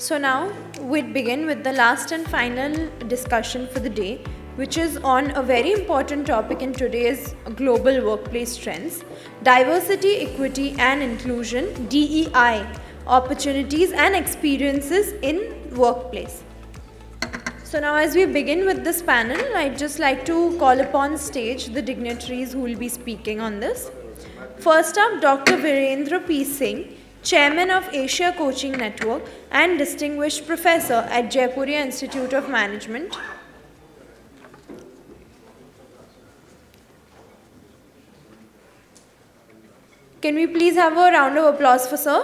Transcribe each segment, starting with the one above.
So now we'd begin with the last and final discussion for the day, which is on a very important topic in today's global workplace trends: diversity, equity and inclusion, DEI, opportunities and experiences in workplace. So now as we begin with this panel, I'd just like to call upon stage the dignitaries who will be speaking on this. First up, Dr. Virendra P. Singh, Chairman of Asia Coaching Network and Distinguished Professor at Jaipuria Institute of Management. Can we please have a round of applause for sir?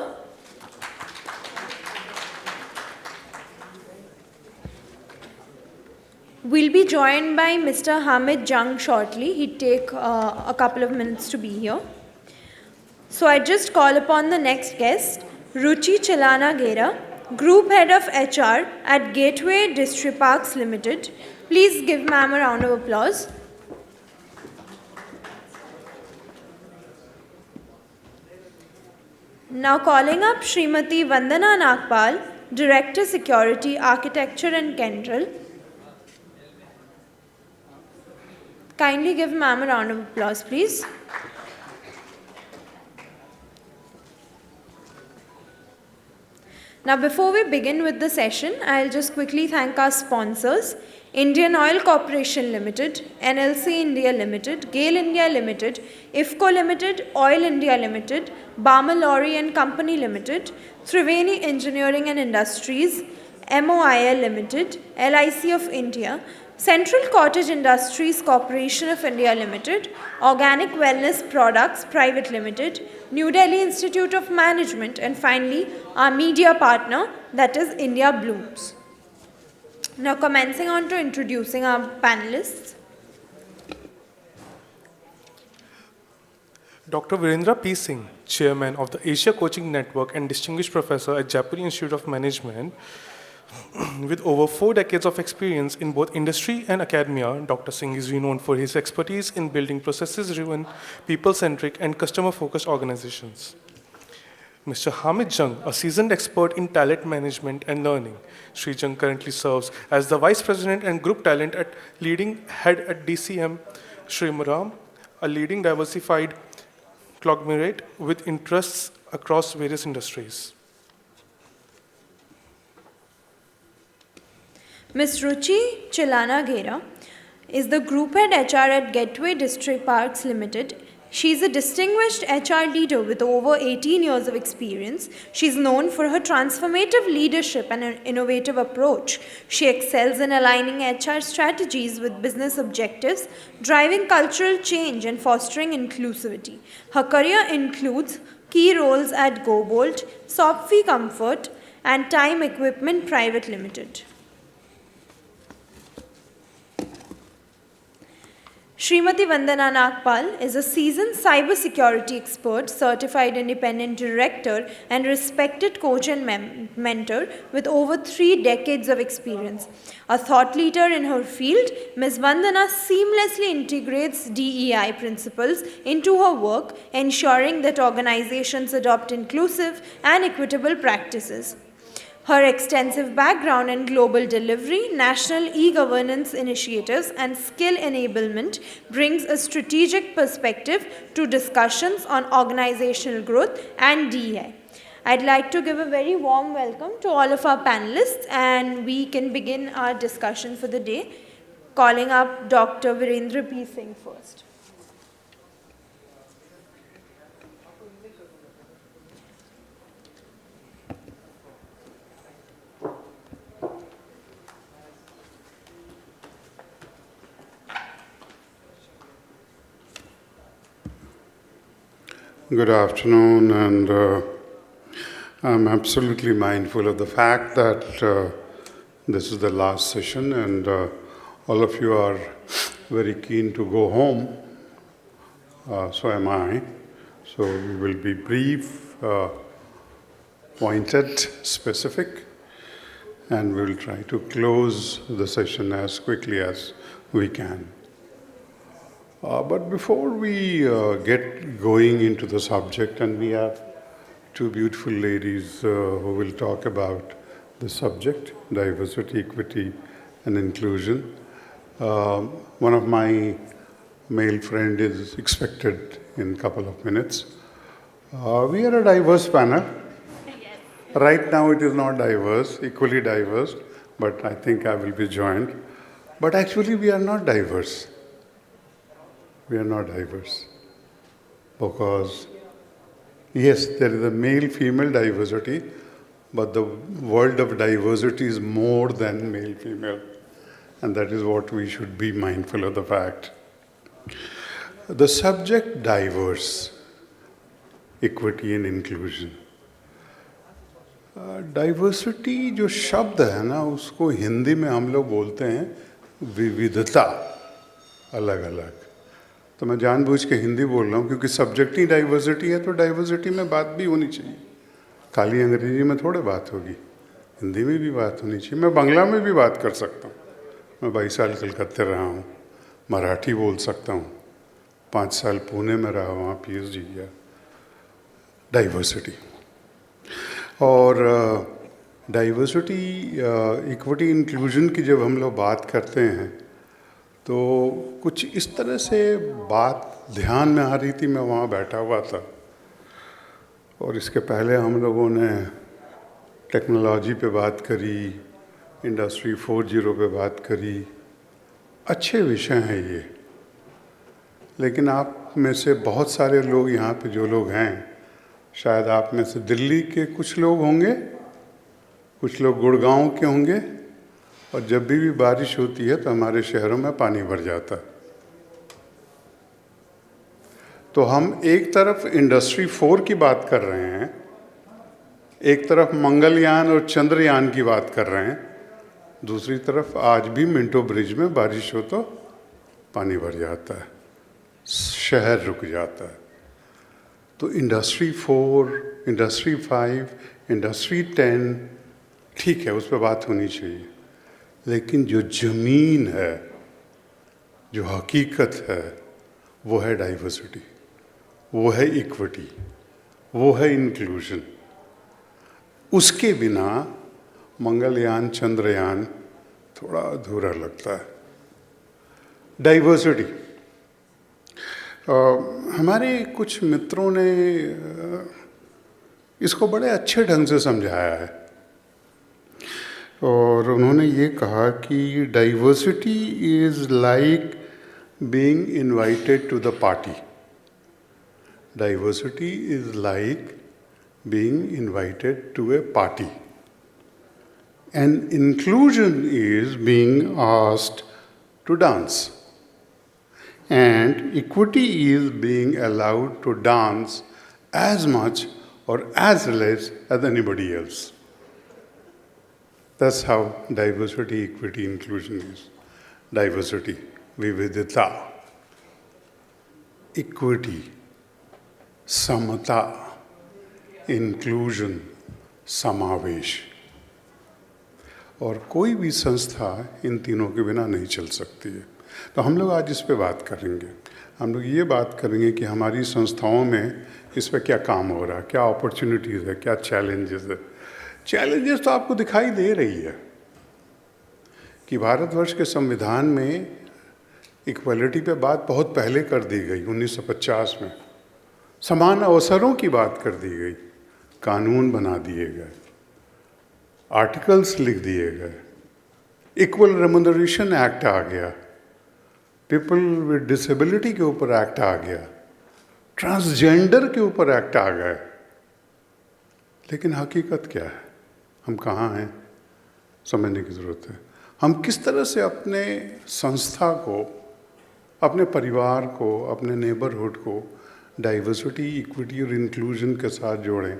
We'll be joined by Mr. Hameed Jung shortly. He'd take a couple of minutes to be here. So I just call upon the next guest, Ruchi Chilana Gera, Group Head of HR at Gateway Distriparks Limited. Please give ma'am a round of applause. Now calling up Srimati Vandana Nagpal, Director Security, Architecture and Kyndryl. Kindly give ma'am a round of applause, please. Now before we begin with the session, I'll just quickly thank our sponsors: Indian Oil Corporation Limited, NLC India Limited, GAIL India Limited, IFCO Limited, Oil India Limited, Barmer Lorry and Company Limited, Triveni Engineering and Industries, MOIL Limited, LIC of India, Central Cottage Industries Corporation of India Limited, Organic Wellness Products Private Limited, New Delhi Institute of Management, and finally our media partner, that is India Blooms. Now commencing on to introducing our panelists. Dr. Virendra P. Singh, Chairman of the Asia Coaching Network and Distinguished Professor at Jaipuria Institute of Management. With over 4 decades of experience in both industry and academia, Dr. Singh is renowned for his expertise in building processes-driven, people-centric, and customer-focused organizations. Mr. Hameed Jung, a seasoned expert in talent management and learning. Shri Jung currently serves as the Vice President and Group Talent at Leading Head at DCM Shriram, a leading diversified conglomerate with interests across various industries. Ms. Ruchi Chilana Gera is the Group Head HR at Gateway Distriparks Limited. She is a distinguished HR leader with over 18 years of experience. She is known for her transformative leadership and an innovative approach. She excels in aligning HR strategies with business objectives, driving cultural change and fostering inclusivity. Her career includes key roles at GoBolt, Sopfi Comfort, and Time Equipment Private Limited. Srimati Vandana Nagpal is a seasoned cybersecurity expert, certified independent director, and respected coach and mentor with over 3 decades of experience. A thought leader in her field, Ms. Vandana seamlessly integrates DEI principles into her work, ensuring that organizations adopt inclusive and equitable practices. Her extensive background in global delivery, national e-governance initiatives, and skill enablement brings a strategic perspective to discussions on organizational growth and DEI. I'd like to give a very warm welcome to all of our panelists, and we can begin our discussion for the day, calling up Dr. Virendra P. Singh first. Good afternoon, and I'm absolutely mindful of the fact that this is the last session, and all of you are very keen to go home. So am I. So we will be brief, pointed, specific, and we'll try to close the session as quickly as we can. But before we get going into the subject, and we have two beautiful ladies who will talk about the subject, diversity, equity, and inclusion. One of my male friend is expected in a couple of minutes. We are a diverse panel. Right now it is not diverse, equally diverse, but I think I will be joined. But actually we are not diverse. We are not diverse. Because, yes, there is a male-female diversity, but the world of diversity is more than male-female. And that is what we should be mindful of the fact. The subject diverse, equity and inclusion. Diversity जो शब्द है ना, उसको हिंदी में हम लोग बोलते हैं विविधता, अलग अलग। तो मैं जानबूझ के हिंदी बोल रहा हूँ क्योंकि सब्जेक्ट ही डाइवर्सिटी है, तो डाइवर्सिटी में बात भी होनी चाहिए। खाली अंग्रेजी में थोड़े बात होगी, हिंदी में भी बात होनी चाहिए। मैं बांग्ला में भी बात कर सकता हूँ, मैं 22 साल कलकत्ते रहा हूँ, मराठी बोल सकता हूँ, 5 साल पुणे में रहा, वहाँ PhD किया। डाइवर्सिटी और डाइवर्सिटी, इक्विटी, इंक्लूजन की जब हम लोग बात करते हैं तो कुछ इस तरह से बात ध्यान में आ रही थी। मैं वहाँ बैठा हुआ था और इसके पहले हम लोगों ने टेक्नोलॉजी पे बात करी, इंडस्ट्री 4.0 पे बात करी। अच्छे विषय हैं ये, लेकिन आप में से बहुत सारे लोग यहाँ पे जो लोग हैं, शायद आप में से दिल्ली के कुछ लोग होंगे, कुछ लोग गुड़गांव के होंगे, और जब भी बारिश होती है तो हमारे शहरों में पानी भर जाता है। तो हम एक तरफ इंडस्ट्री 4 की बात कर रहे हैं, एक तरफ मंगलयान और चंद्रयान की बात कर रहे हैं, दूसरी तरफ आज भी मिंटो ब्रिज में बारिश हो तो पानी भर जाता है, शहर रुक जाता है। तो इंडस्ट्री 4, इंडस्ट्री 5, इंडस्ट्री 10 ठीक है, उस पर बात होनी चाहिए, लेकिन जो ज़मीन है, जो हकीकत है, वो है डाइवर्सिटी, वो है इक्विटी, वो है इंक्लूजन। उसके बिना मंगलयान, चंद्रयान थोड़ा अधूरा लगता है। डाइवर्सिटी, हमारे कुछ मित्रों ने इसको बड़े अच्छे ढंग से समझाया है और उन्होंने ये कहा कि diversity is like being invited to the party. Diversity is like being invited to a party and inclusion is being asked to dance. And equity is being allowed to dance as much or as less as anybody else. That's how diversity, equity, inclusion is. Diversity, vividita. Equity, samata. Inclusion, समावेश। और कोई भी संस्था इन तीनों के बिना नहीं चल सकती है। तो हम लोग आज इस पे बात करेंगे। हम लोग ये बात करेंगे कि हमारी संस्थाओं में इस पे क्या काम हो रहा है, क्या अपॉर्चुनिटीज़ है, क्या चैलेंजेस है। चैलेंजेस तो आपको दिखाई दे रही है कि भारतवर्ष के संविधान में इक्वलिटी पे बात बहुत पहले कर दी गई, 1950 में। समान अवसरों की बात कर दी गई, कानून बना दिए गए, आर्टिकल्स लिख दिए गए, इक्वल रेम्यूनरेशन एक्ट आ गया, पीपल विद डिसेबिलिटी के ऊपर एक्ट आ गया, ट्रांसजेंडर के ऊपर एक्ट आ गए। लेकिन हकीकत क्या है, हम कहाँ हैं, समझने की ज़रूरत है। हम किस तरह से अपने संस्था को, अपने परिवार को, अपने नेबरहुड को डाइवर्सिटी, इक्विटी और इंक्लूजन के साथ जोड़ें,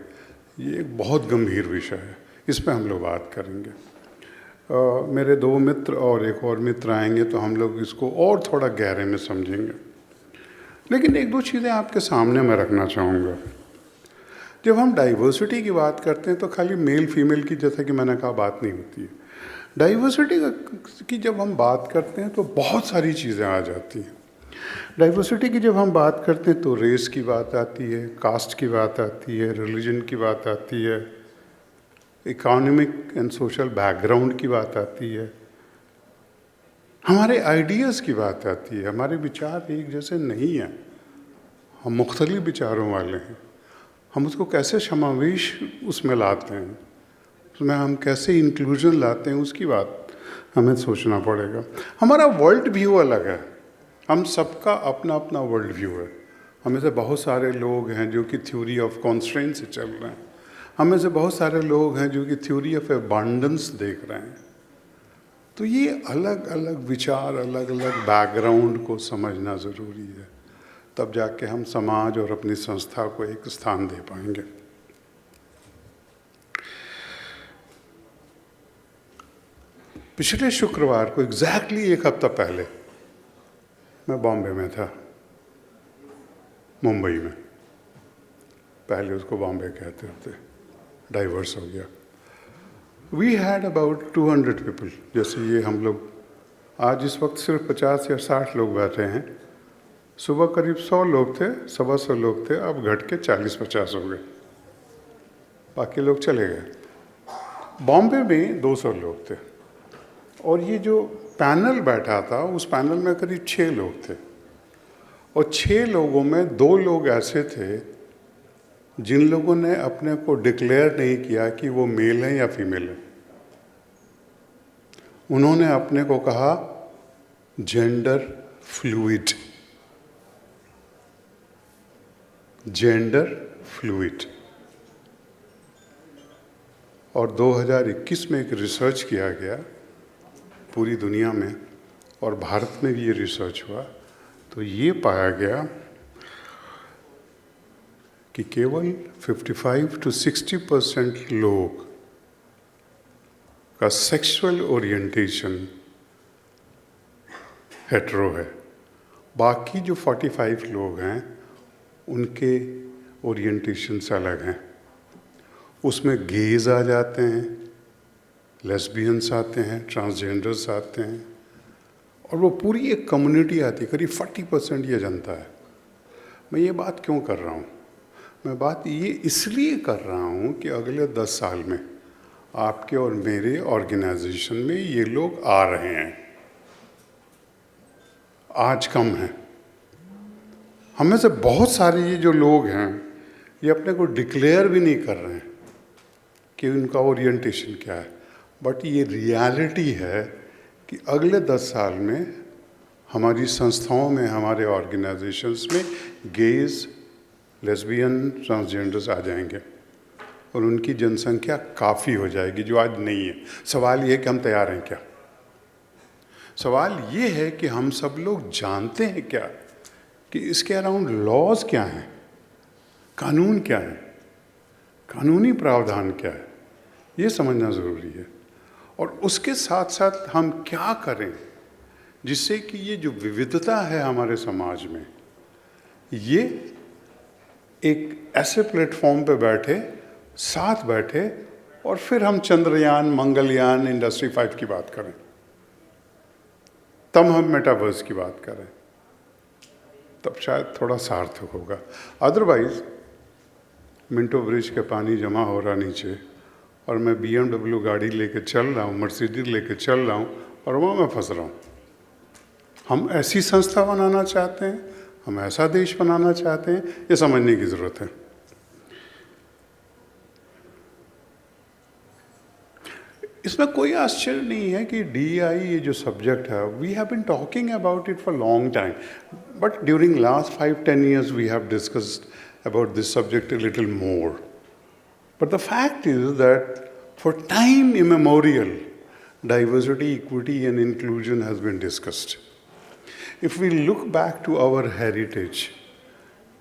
ये एक बहुत गंभीर विषय है। इस पर हम लोग बात करेंगे। मेरे 2 मित्र और एक और मित्र आएंगे तो हम लोग इसको और थोड़ा गहरे में समझेंगे। लेकिन 1-2 चीज़ें आपके सामने मैं रखना चाहूँगा। जब हम डाइवर्सिटी की बात करते हैं तो खाली मेल फीमेल की, जैसा कि मैंने कहा, बात नहीं होती है। डाइवर्सिटी की जब हम बात करते हैं तो बहुत सारी चीज़ें आ जाती हैं। डाइवर्सिटी की जब हम बात करते हैं तो रेस की बात आती है, कास्ट की बात आती है, रिलीजन की बात आती है, इकोनॉमिक एंड सोशल बैकग्राउंड की बात आती है, हमारे आइडियाज़ की बात आती है। हमारे विचार एक जैसे नहीं हैं, हम मुख्तलिफ विचारों वाले हैं। हम उसको कैसे समावेश उसमें लाते हैं, उसमें हम कैसे इंक्लूजन लाते हैं, उसकी बात हमें सोचना पड़ेगा। हमारा वर्ल्ड व्यू अलग है, हम सबका अपना अपना वर्ल्ड व्यू है। हमें से बहुत सारे लोग हैं जो कि थ्योरी ऑफ कॉन्स्ट्रेंट से चल रहे हैं, हमें से बहुत सारे लोग हैं जो कि थ्योरी ऑफ एबंडेंस देख रहे हैं। तो ये अलग अलग विचार, अलग अलग बैकग्राउंड को समझना ज़रूरी है, तब जाके हम समाज और अपनी संस्था को एक स्थान दे पाएंगे। पिछले शुक्रवार को एग्जैक्टली एक हफ्ता पहले मैं बॉम्बे में था, मुंबई में, पहले उसको बॉम्बे कहते थे, डाइवर्स हो गया। वी हैड अबाउट 200 पीपल, जैसे ये हम लोग आज इस वक्त सिर्फ 50 या 60 लोग बैठे हैं। सुबह करीब 100 लोग थे, 125 लोग थे, अब घट के 40-50 हो गए, बाकी लोग चले गए। बॉम्बे में 200 लोग थे, और ये जो पैनल बैठा था उस पैनल में करीब 6 लोग थे, और 6 लोगों में 2 लोग ऐसे थे जिन लोगों ने अपने को डिक्लेयर नहीं किया कि वो मेल हैं या फीमेल हैं। उन्होंने अपने को कहा जेंडर फ्लूइड, जेंडर फ्लूइड। और 2021 में एक रिसर्च किया गया पूरी दुनिया में, और भारत में भी ये रिसर्च हुआ, तो ये पाया गया कि केवल 55 to 60% लोग का सेक्सुअल ओरिएंटेशन हेटेरो है। बाकी जो 45 लोग हैं उनके ओरिएंटेशंस अलग हैं। उसमें गेज आ जाते हैं, लेस्बियंस आते हैं, ट्रांसजेंडर्स आते हैं, और वो पूरी एक कम्युनिटी आती है, करीब 40% ये जनता है। मैं ये बात क्यों कर रहा हूँ? मैं बात ये इसलिए कर रहा हूँ कि अगले 10 साल में आपके और मेरे ऑर्गेनाइजेशन में ये लोग आ रहे हैं। आज कम है, हम में से बहुत सारे ये जो लोग हैं ये अपने को डिक्लेयर भी नहीं कर रहे हैं कि उनका ओरिएंटेशन क्या है, बट ये रियलिटी है कि अगले 10 साल में हमारी संस्थाओं में, हमारे ऑर्गेनाइजेशंस में गेज, लेस्बियन, ट्रांसजेंडर्स आ जाएंगे, और उनकी जनसंख्या काफ़ी हो जाएगी, जो आज नहीं है। सवाल ये है कि हम तैयार हैं क्या? सवाल ये है कि हम सब लोग जानते हैं क्या कि इसके अराउंड लॉज क्या हैं, कानून क्या है, कानूनी प्रावधान क्या है, ये समझना ज़रूरी है। और उसके साथ साथ हम क्या करें जिससे कि ये जो विविधता है हमारे समाज में, ये एक ऐसे प्लेटफॉर्म पे बैठे, साथ बैठे, और फिर हम चंद्रयान, मंगलयान, इंडस्ट्री 5 की बात करें, तब हम मेटावर्स की बात करें, तब शायद थोड़ा सार्थक होगा। अदरवाइज मिंटो ब्रिज के पानी जमा हो रहा नीचे, और मैं BMW गाड़ी लेके चल रहा हूँ, मर्सिडीज लेके चल रहा हूँ, और वहाँ मैं फंस रहा हूँ। हम ऐसी संस्था बनाना चाहते हैं, हम ऐसा देश बनाना चाहते हैं, ये समझने की ज़रूरत है। इसमें कोई आश्चर्य नहीं है कि DEI ये जो सब्जेक्ट है, we have been talking about it for long time, but during last 5-10 years we have discussed about this subject a little more. But the fact is that for time immemorial, diversity, equity, and inclusion has been discussed. If we look back to our heritage,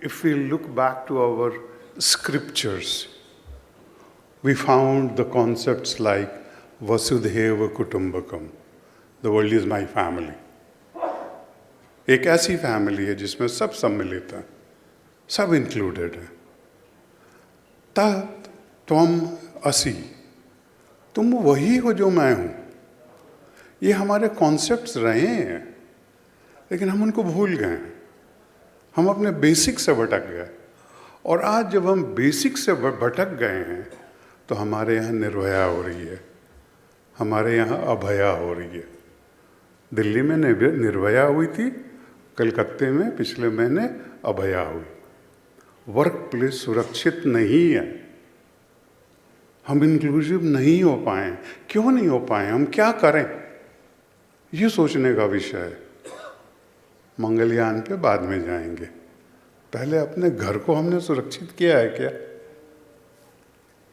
if we look back to our scriptures, we found the concepts like Vasudhaiva Kutumbakam, the world is my family. एक ऐसी family है जिसमें सब सम्मिलित है, सब included है। तत् त्वम असि, तुम वही हो जो मैं हूँ। ये हमारे कॉन्सेप्ट्स रहे हैं, लेकिन हम उनको भूल गए हैं, हम अपने बेसिक से भटक गए। और आज जब हम बेसिक से भटक गए हैं, तो हमारे यहाँ निर्भया हो रही है, हमारे यहाँ अभया हो रही है। दिल्ली में निर्भया हुई थी, कलकत्ते में पिछले महीने अभया हुई। वर्क प्लेस सुरक्षित नहीं है, हम इंक्लूसिव नहीं हो पाए। क्यों नहीं हो पाए, हम क्या करें, ये सोचने का विषय है। मंगलयान पे बाद में जाएंगे, पहले अपने घर को हमने सुरक्षित किया है क्या?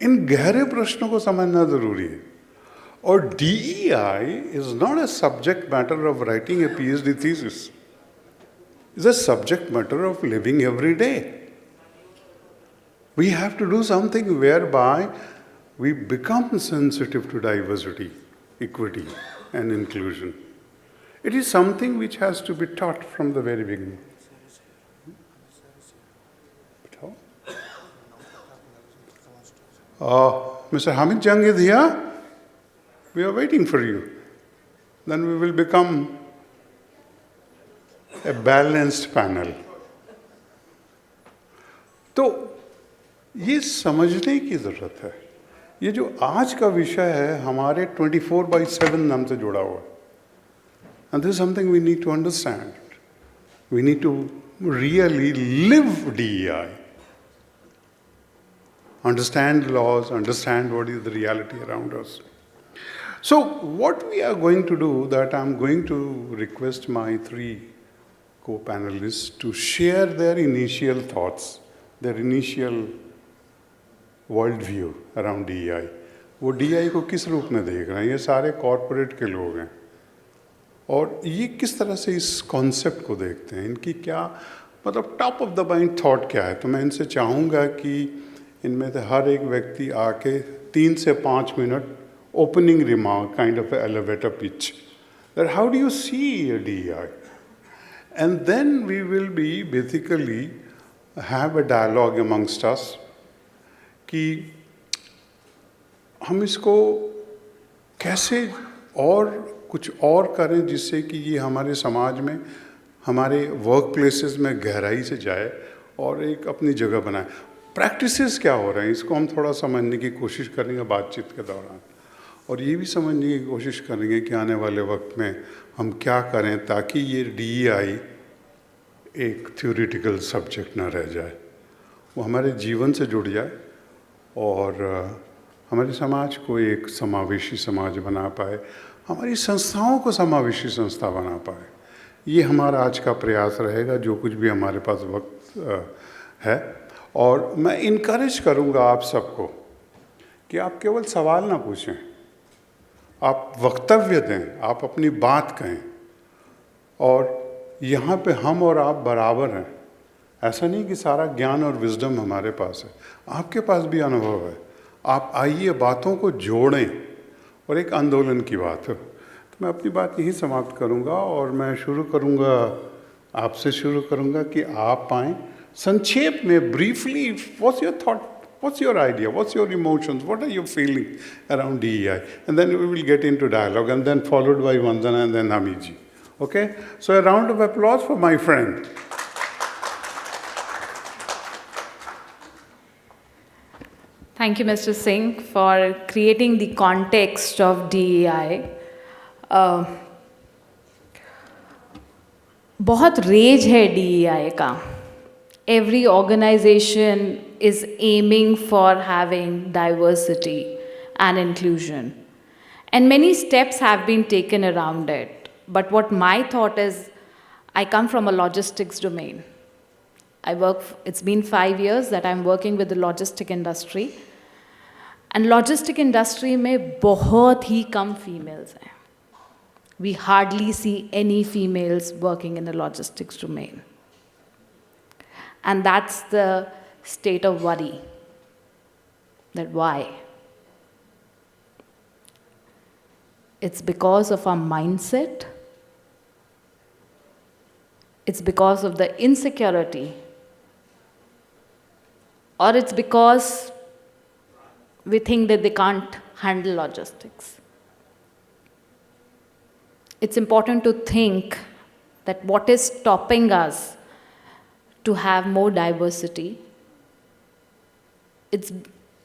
इन गहरे प्रश्नों को समझना जरूरी है। और DEI is not a subject matter of writing a PhD thesis. It's a subject matter of living every day. We have to do something whereby we become sensitive to diversity, equity, and inclusion. It is something which has to be taught from the very beginning. Mr. Hameed Jung is here. We are waiting for you. Then we will become a balanced panel. तो ये समझने की ज़रूरत है। ये जो आज का विषय है हमारे 24/7 नाम से जुड़ा हुआ है। And this is something we need to understand. We need to really live DEI. Understand laws, understand what is the reality around us. So what we are going to do, that I'm going to request my 3 co-panelists to share their initial thoughts, their initial worldview around DEI. वो DEI को किस रूप में देख रहे हैं? ये सारे कॉरपोरेट के लोग हैं और ये किस तरह से इस कॉन्सेप्ट को देखते हैं, इनकी क्या मतलब top of the mind thought क्या है। तो मैं इनसे चाहूँगा कि इनमें से हर एक व्यक्ति आके 3 से 5 minute opening remark, kind of an elevator pitch, that how do you see a DEI? And then we will be basically have a dialogue amongst us कि हम इसको कैसे और कुछ और करें जिससे कि ये हमारे समाज में, हमारे वर्क प्लेसेस में गहराई से जाए और एक अपनी जगह बनाए। प्रैक्टिसेस क्या हो रहे हैं, इसको हम थोड़ा समझने की कोशिश करेंगे बातचीत के दौरान, और ये भी समझने की कोशिश करेंगे कि आने वाले वक्त में हम क्या करें ताकि ये DEI एक थ्योरेटिकल सब्जेक्ट ना रह जाए, वो हमारे जीवन से जुड़ जाए और हमारे समाज को एक समावेशी समाज बना पाए, हमारी संस्थाओं को समावेशी संस्था बना पाए। ये हमारा आज का प्रयास रहेगा, जो कुछ भी हमारे पास वक्त है। और मैं इनकरेज करूँगा आप सबको कि आप केवल सवाल ना पूछें, आप वक्तव्य दें, आप अपनी बात कहें। और यहाँ पे हम और आप बराबर हैं, ऐसा नहीं कि सारा ज्ञान और विजडम हमारे पास है, आपके पास भी अनुभव है। आप आइए बातों को जोड़ें और एक आंदोलन की बात हो। तो मैं अपनी बात यही समाप्त करूँगा और मैं शुरू करूँगा, आपसे शुरू करूँगा कि आप आएँ संक्षेप में, briefly, what's your thought, what's your idea, what's your emotions, what are you feeling around DEI? And then we will get into dialogue, and then followed by Vandana and then Hameed ji. Okay? So a round of applause for my friend. Thank you, Mr. Singh, for creating the context of DEI. बहुत raise है DEI का. Every organization is aiming for having diversity and inclusion. And many steps have been taken around it. But what my thought is, I come from a logistics domain. It's been 5 years that I'm working with the logistic industry. And logistic industry में बहुत ही कम females हैं. We hardly see any females working in the logistics domain. And that's the state of worry. That why? It's because of our mindset. It's because of the insecurity. Or it's because we think that they can't handle logistics. It's important to think that what is stopping us to have more diversity, it's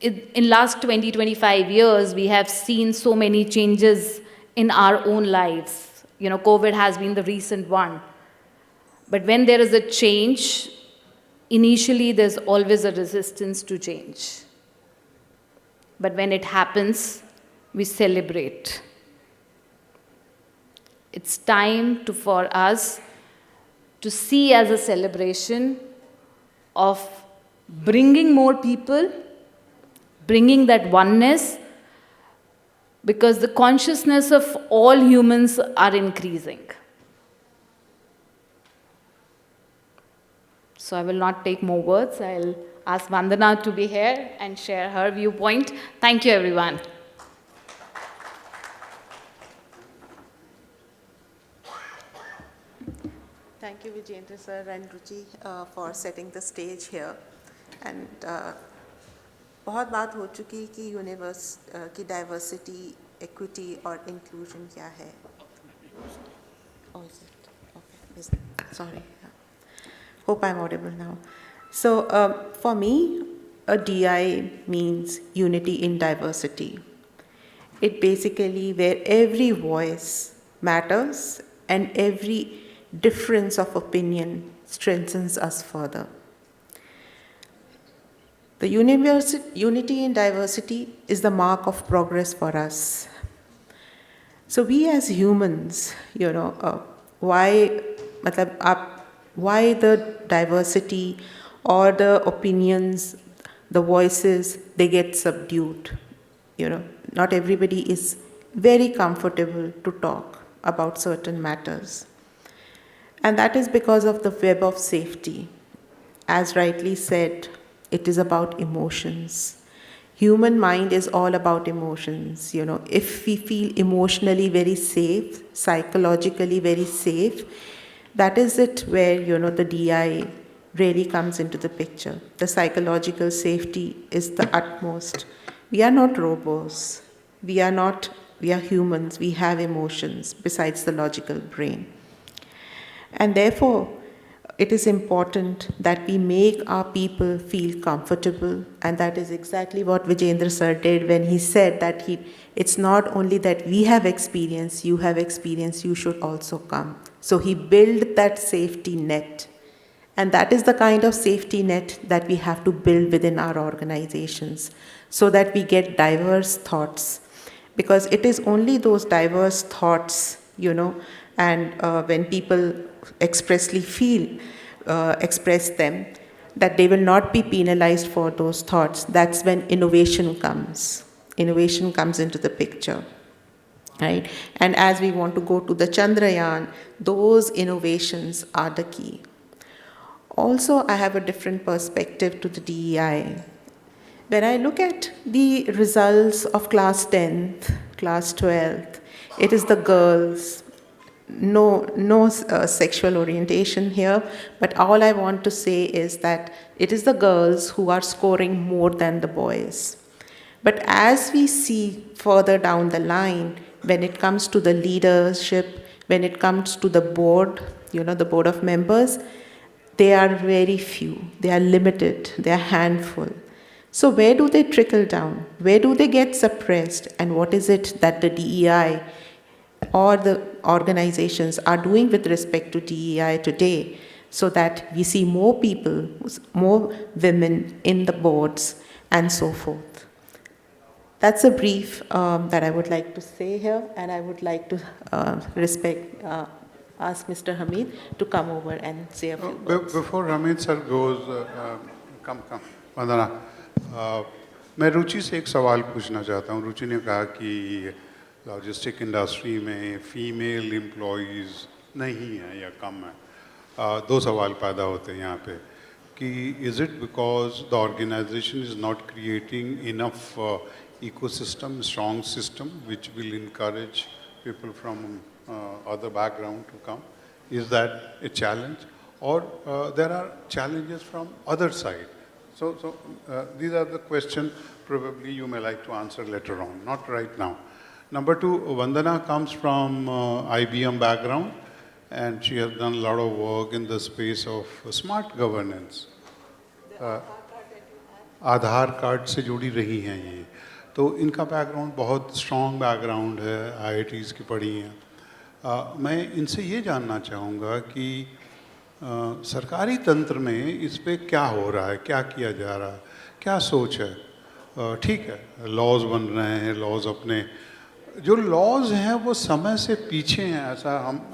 in last 20, 25 years, we have seen so many changes in our own lives. COVID has been the recent one. But when there is a change, initially there's always a resistance to change. But when it happens, we celebrate. It's time for us to see as a celebration of bringing more people, bringing that oneness, because the consciousness of all humans are increasing. So I will not take more words. I'll ask Vandana to be here and share her viewpoint. Thank you, everyone. Thank you, Virendra sir and Ruchi, for setting the stage here. And बहुत बात हो चुकी कि universe की diversity, equity और inclusion क्या है? Oh, is it? Okay. Sorry. Hope I'm audible now. So for me, a DI means unity in diversity. It basically where every voice matters and every difference of opinion strengthens us further. The unity in diversity is the mark of progress for us. So we as humans, why the diversity or the opinions, the voices, they get subdued. Not everybody is very comfortable to talk about certain matters. And that is because of the web of safety. As rightly said, it is about emotions. Human mind is all about emotions. If we feel emotionally very safe, psychologically very safe, that is it where, the DI really comes into the picture. The psychological safety is the utmost. We are not robots. We are humans. We have emotions besides the logical brain. And therefore, it is important that we make our people feel comfortable, and that is exactly what Virendra sir did when he said that it's not only that we have experience, you have experience, you should also come. So he built that safety net. And that is the kind of safety net that we have to build within our organizations so that we get diverse thoughts. Because it is only those diverse thoughts, and when people express them, that they will not be penalized for those thoughts. That's when innovation comes. Innovation comes into the picture, right? And as we want to go to the Chandrayaan, those innovations are the key. Also, I have a different perspective to the DEI. When I look at the results of class 10th, class 12th, it is the girls. No sexual orientation here, but all I want to say is that it is the girls who are scoring more than the boys. But as we see further down the line, when it comes to the leadership, when it comes to the board, the board of members, they are very few, they are limited, they are handful. So where do they trickle down? Where do they get suppressed? And what is it that the DEI or the organizations are doing with respect to DEI today so that we see more people, more women in the boards and so forth? That's a brief that I would like to say here, and I would like to ask Mr. Hameed to come over and say a few words. Before Hameed sir goes, come, Vandana. मैं रुचि से एक सवाल पूछना चाहता हूँ. रुचि ने कहा कि लॉजिस्टिक इंडस्ट्री में फीमेल एम्प्लॉयज़ नहीं है या कम है. दो सवाल पैदा होते हैं यहाँ पे कि is it because the organization is not creating enough ecosystem, strong system which will encourage people from other background to come? Is that a challenge? Or there are challenges from other side? So these are the questions probably you may like to answer later on, not right now. Number two, Vandana comes from IBM background, and she has done a lot of work in the space of smart governance. Aadhaar card से जुड़ी रही हैं ये, तो इनका background बहुत strong background है, IITs की पढ़ी हैं। मैं इनसे ये जानना चाहूँगा कि सरकारी तंत्र में इस पे क्या हो रहा है, क्या किया जा रहा है, क्या सोच है? ठीक है, लॉज बन रहे हैं, लॉज अपने जो लॉज हैं वो समय से पीछे हैं,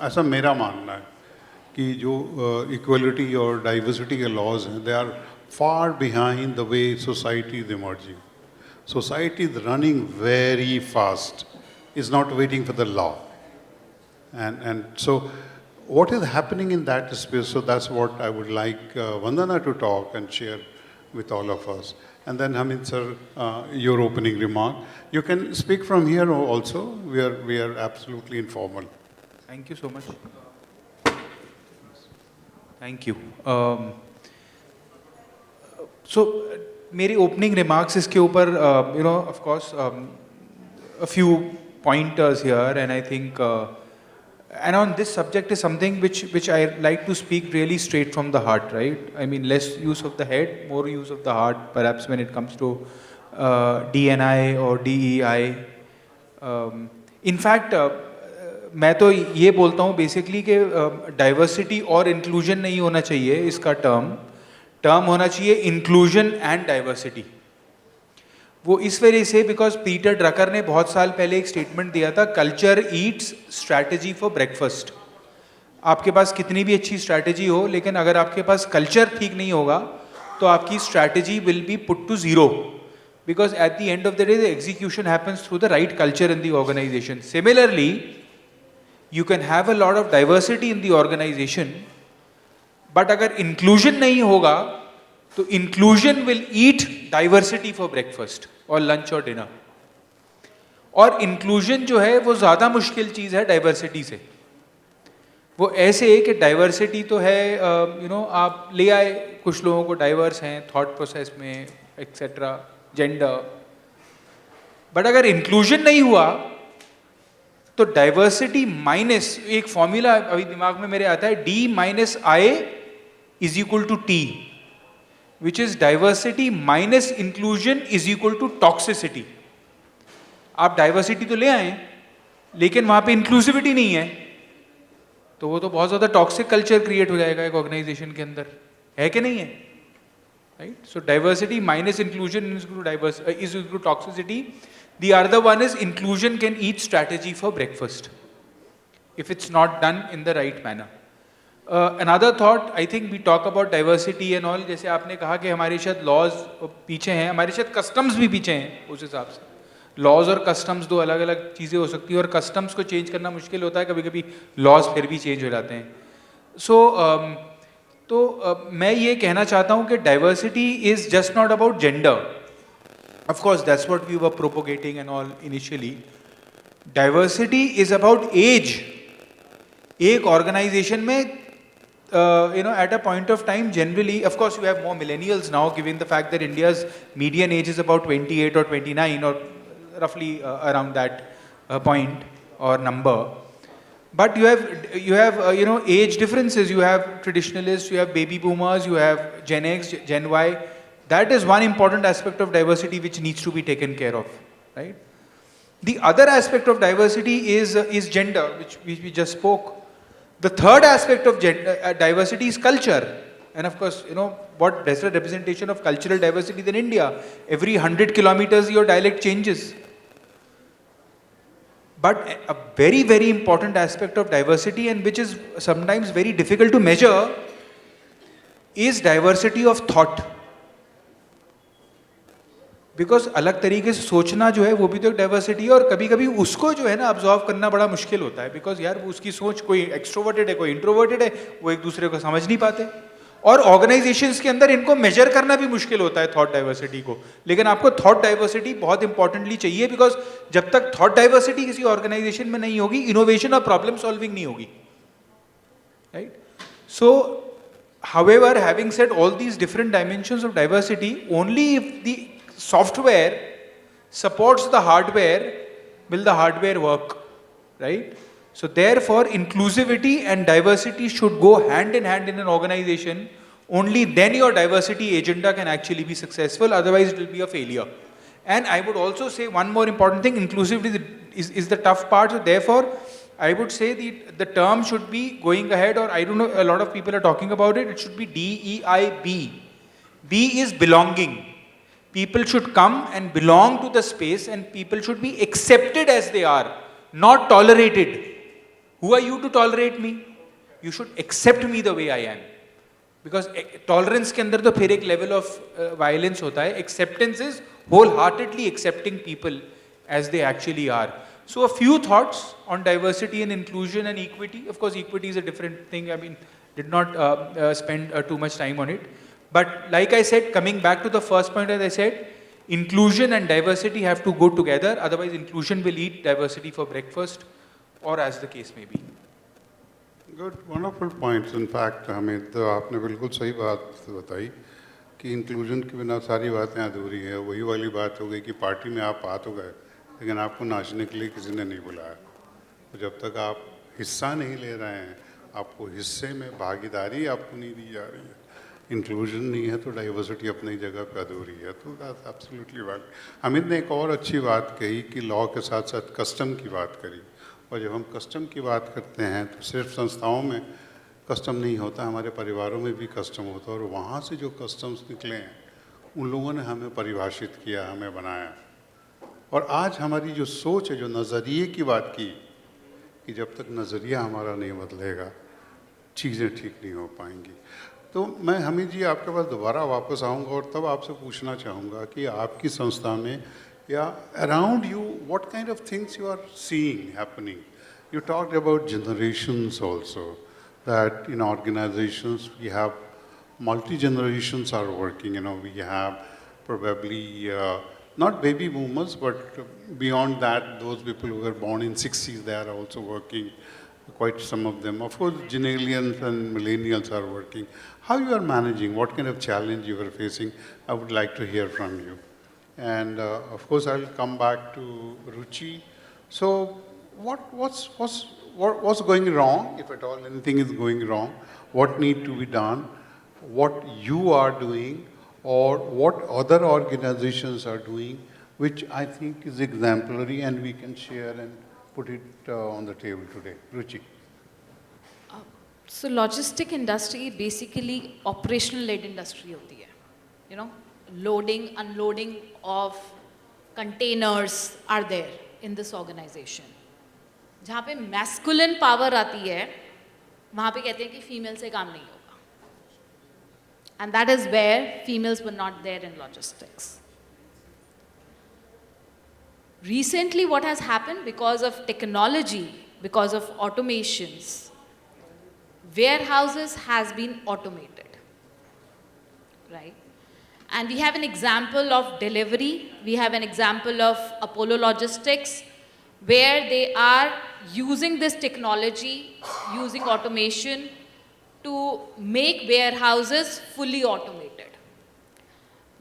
ऐसा मेरा मानना है कि जो इक्वलिटी और डाइवर्सिटी के लॉज हैं, they are far behind the way society is emerging. Society is running very fast, is not waiting for the law. And so what is happening in that space? So that's what I would like Vandana to talk and share with all of us. And then Hameed sir, your opening remark. You can speak from here also. We are absolutely informal. Thank you so much. Thank you. So, मेरी opening remarks इसके ऊपर, of course, a few pointers here, and I think, and on this subject is something which I like to speak really straight from the heart, right? I mean, less use of the head, more use of the heart, perhaps when it comes to D&I or DEI. In fact, मैं तो ये बोलता हूँ basically कि diversity और inclusion नहीं होना चाहिए इसका टर्म होना चाहिए इंक्लूजन एंड डाइवर्सिटी। वो इस वजह से बिकॉज पीटर ड्रकर ने बहुत साल पहले एक स्टेटमेंट दिया था, culture Yeats strategy for breakfast. आपके पास कितनी भी अच्छी स्ट्रैटेजी हो, लेकिन अगर आपके पास कल्चर ठीक नहीं होगा तो आपकी strategy will be put to zero, because at the end of the day the execution happens through the right culture in the organization. Similarly you can have a lot of diversity in the organization, but अगर inclusion नहीं होगा तो inclusion will eat diversity for breakfast और lunch और dinner. और inclusion जो है वो ज्यादा मुश्किल चीज है डाइवर्सिटी से। वो ऐसे है कि डाइवर्सिटी तो है, आप ले आए कुछ लोगों को डाइवर्स हैं थॉट प्रोसेस में एक्सेट्रा, जेंडर, बट अगर इंक्लूजन नहीं हुआ तो डाइवर्सिटी माइनस, एक फॉर्मूला अभी दिमाग में मेरे आता है, D-I is equal to T, which is diversity minus inclusion is equal to toxicity. आप डाइवर्सिटी तो ले आए लेकिन वहां पे इंक्लूसिविटी नहीं है, तो वो तो बहुत ज्यादा टॉक्सिक कल्चर क्रिएट हो जाएगा एक ऑर्गेनाइजेशन के अंदर, है कि नहीं है? Right? So diversity minus inclusion is equal to toxicity. The other one is inclusion can eat strategy for breakfast if it's not done in the right manner. Another thought, I think we talk about diversity and all, जैसे आपने कहा कि हमारे शायद laws पीछे हैं, हमारे शायद customs भी पीछे हैं उस हिसाब से. Laws और customs दो अलग अलग चीज़ें हो सकती हैं, और customs को change करना मुश्किल होता है, कभी कभी laws फिर भी change हो जाते हैं. So मैं ये कहना चाहता हूँ कि diversity is just not about gender. Of course, that's what we were propagating and all initially. Diversity is about age. एक organization में, at a point of time, generally, of course, you have more millennials now, given the fact that India's median age is about 28 or 29, or roughly around that point or number. But you have age differences. You have traditionalists, you have baby boomers, you have Gen X, Gen Y. That is one important aspect of diversity which needs to be taken care of, right? The other aspect of diversity is gender, which we just spoke. The third aspect of diversity is culture, and of course, what better representation of cultural diversity than India? Every 100 kilometers, your dialect changes. But a very, very important aspect of diversity, and which is sometimes very difficult to measure, is diversity of thought. Because अलग तरीके से सोचना जो है वो भी तो एक डाइवर्सिटी है, और कभी कभी उसको जो है ना ऑब्जॉर्व करना बड़ा मुश्किल होता है, बिकॉज यार उसकी सोच, कोई एक्सट्रोवर्टेड है कोई इंट्रोवर्टेड है, वो एक दूसरे को समझ नहीं पाते. और ऑर्गेनाइजेशंस के अंदर इनको मेजर करना भी मुश्किल होता है थॉट डाइवर्सिटी को. लेकिन आपको थॉट डाइवर्सिटी बहुत इंपॉर्टेंटली चाहिए, बिकॉज जब तक थॉट डाइवर्सिटी किसी ऑर्गेनाइजेशन में नहीं होगी, इनोवेशन और प्रॉब्लम सॉल्विंग नहीं होगी. Right? So however, having said all these different dimensions of diversity, only if the software supports the hardware will the hardware work, right? So therefore inclusivity and diversity should go hand in hand in an organization Only then your diversity agenda can actually be successful, otherwise it will be a failure. And I would also say one more important thing, inclusivity is the tough part, so therefore I would say the term should be going ahead, or I don't know, a lot of people are talking about it, it should be DEIB. B is belonging. People should come and belong to the space, and people should be accepted as they are, not tolerated. Who are you to tolerate me? You should accept me the way I am. Because tolerance के अंदर तो फिर एक level of violence होता है. Acceptance is wholeheartedly accepting people as they actually are. So a few thoughts on diversity and inclusion and equity. Of course, equity is a different thing. I mean, did not spend too much time on it. But like I said, coming back to the first point, as I said, inclusion and diversity have to go together. Otherwise, inclusion will eat diversity for breakfast, or as the case may be. Good, wonderful points. In fact, Hameed, आपने बिल्कुल सही बात बताई कि inclusion के बिना सारी बातें अधूरी है. वही वाली बात हो गई कि पार्टी में आप आ तो गए, लेकिन आपको नाचने के लिए किसी ने नहीं बुलाया. तो जब तक आप हिस्सा नहीं ले रहे हैं, आपको हिस्से में भागीदारी आपको नहीं दी जा रही है, इंक्लूजन नहीं है, तो डाइवर्सिटी अपनी जगह पे अधूरी है. तो दैट्स एब्सोल्युटली वैलिड. हामिद ने एक और अच्छी बात कही कि लॉ के साथ साथ कस्टम की बात करी. और जब हम कस्टम की बात करते हैं तो सिर्फ संस्थाओं में कस्टम नहीं होता, हमारे परिवारों में भी कस्टम होता है. और वहाँ से जो कस्टम्स निकले हैं, उन लोगों ने हमें परिभाषित किया, हमें बनाया. और आज हमारी जो सोच है, जो नज़रिए की बात की, कि जब तक नज़रिया हमारा नहीं बदलेगा, चीज़ें ठीक नहीं हो पाएंगी. तो मैं हमीद जी आपके पास दोबारा वापस आऊँगा और तब आपसे पूछना चाहूँगा कि आपकी संस्था में या around you, what kind of things you are seeing happening? You talked about generations also, that in organizations we have multi-generations are working. We have probably not baby boomers, but beyond that, those people who were born in 60s, they are also working, quite some of them. Of course, Genalians and millennials are working. How you are managing? What kind of challenge you are facing? I would like to hear from you. And of course, I'll come back to Ruchi. So, what's going wrong, if at all anything is going wrong? What need to be done? What you are doing, or what other organizations are doing, which I think is exemplary, and we can share and put it on the table today. Ruchi. So, logistic industry basically operational-led industry होती है, loading, unloading of containers are there in this organization. जहाँ पे masculine power आती है, वहाँ पे कहते हैं कि female से काम नहीं होगा. And that is where females were not there in logistics. Recently, what has happened because of technology, because of automations, warehouses has been automated, right? And we have an example of delivery. We have an example of Apollo Logistics, where they are using this technology, using automation to make warehouses fully automated.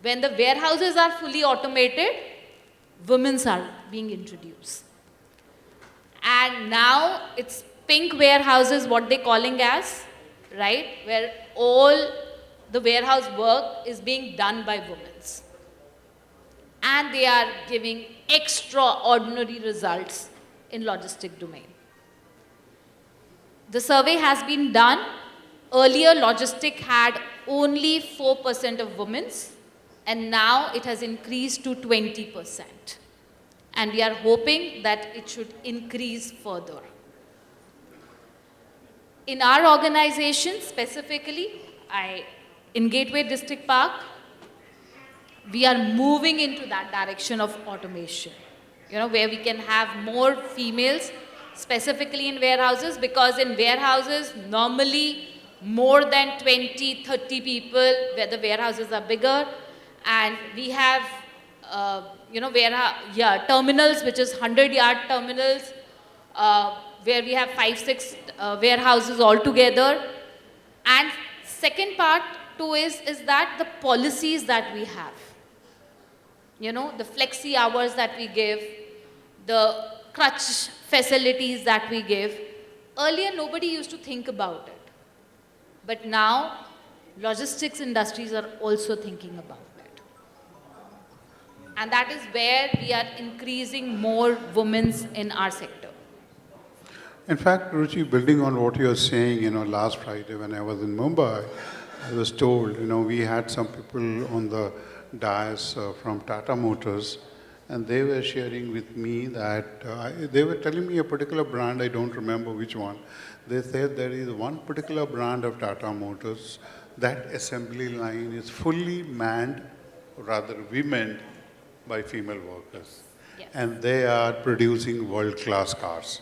When the warehouses are fully automated, women are being introduced. And now it's pink warehouses, what they're calling as, right? Where all the warehouse work is being done by women. And they are giving extraordinary results in logistic domain. The survey has been done. Earlier, logistic had only 4% of women, and now it has increased to 20%. And we are hoping that it should increase further. In our organization specifically, in Gateway Distriparks, we are moving into that direction of automation, where we can have more females, specifically in warehouses, because in warehouses, normally more than 20, 30 people, where the warehouses are bigger, and we have, terminals, which is 100-yard terminals, where we have 5, 6 warehouses altogether. And second part too is that the policies that we have, the flexi hours that we give, the crutch facilities that we give. Earlier, nobody used to think about it. But now, logistics industries are also thinking about it. And that is where we are increasing more women in our sector. In fact, Ruchi, building on what you're saying, last Friday when I was in Mumbai, I was told, we had some people on the dais from Tata Motors, and they were sharing with me that, they were telling me a particular brand, I don't remember which one. They said there is one particular brand of Tata Motors, that assembly line is fully manned, or rather women, by female workers. Yes. And they are producing world-class cars.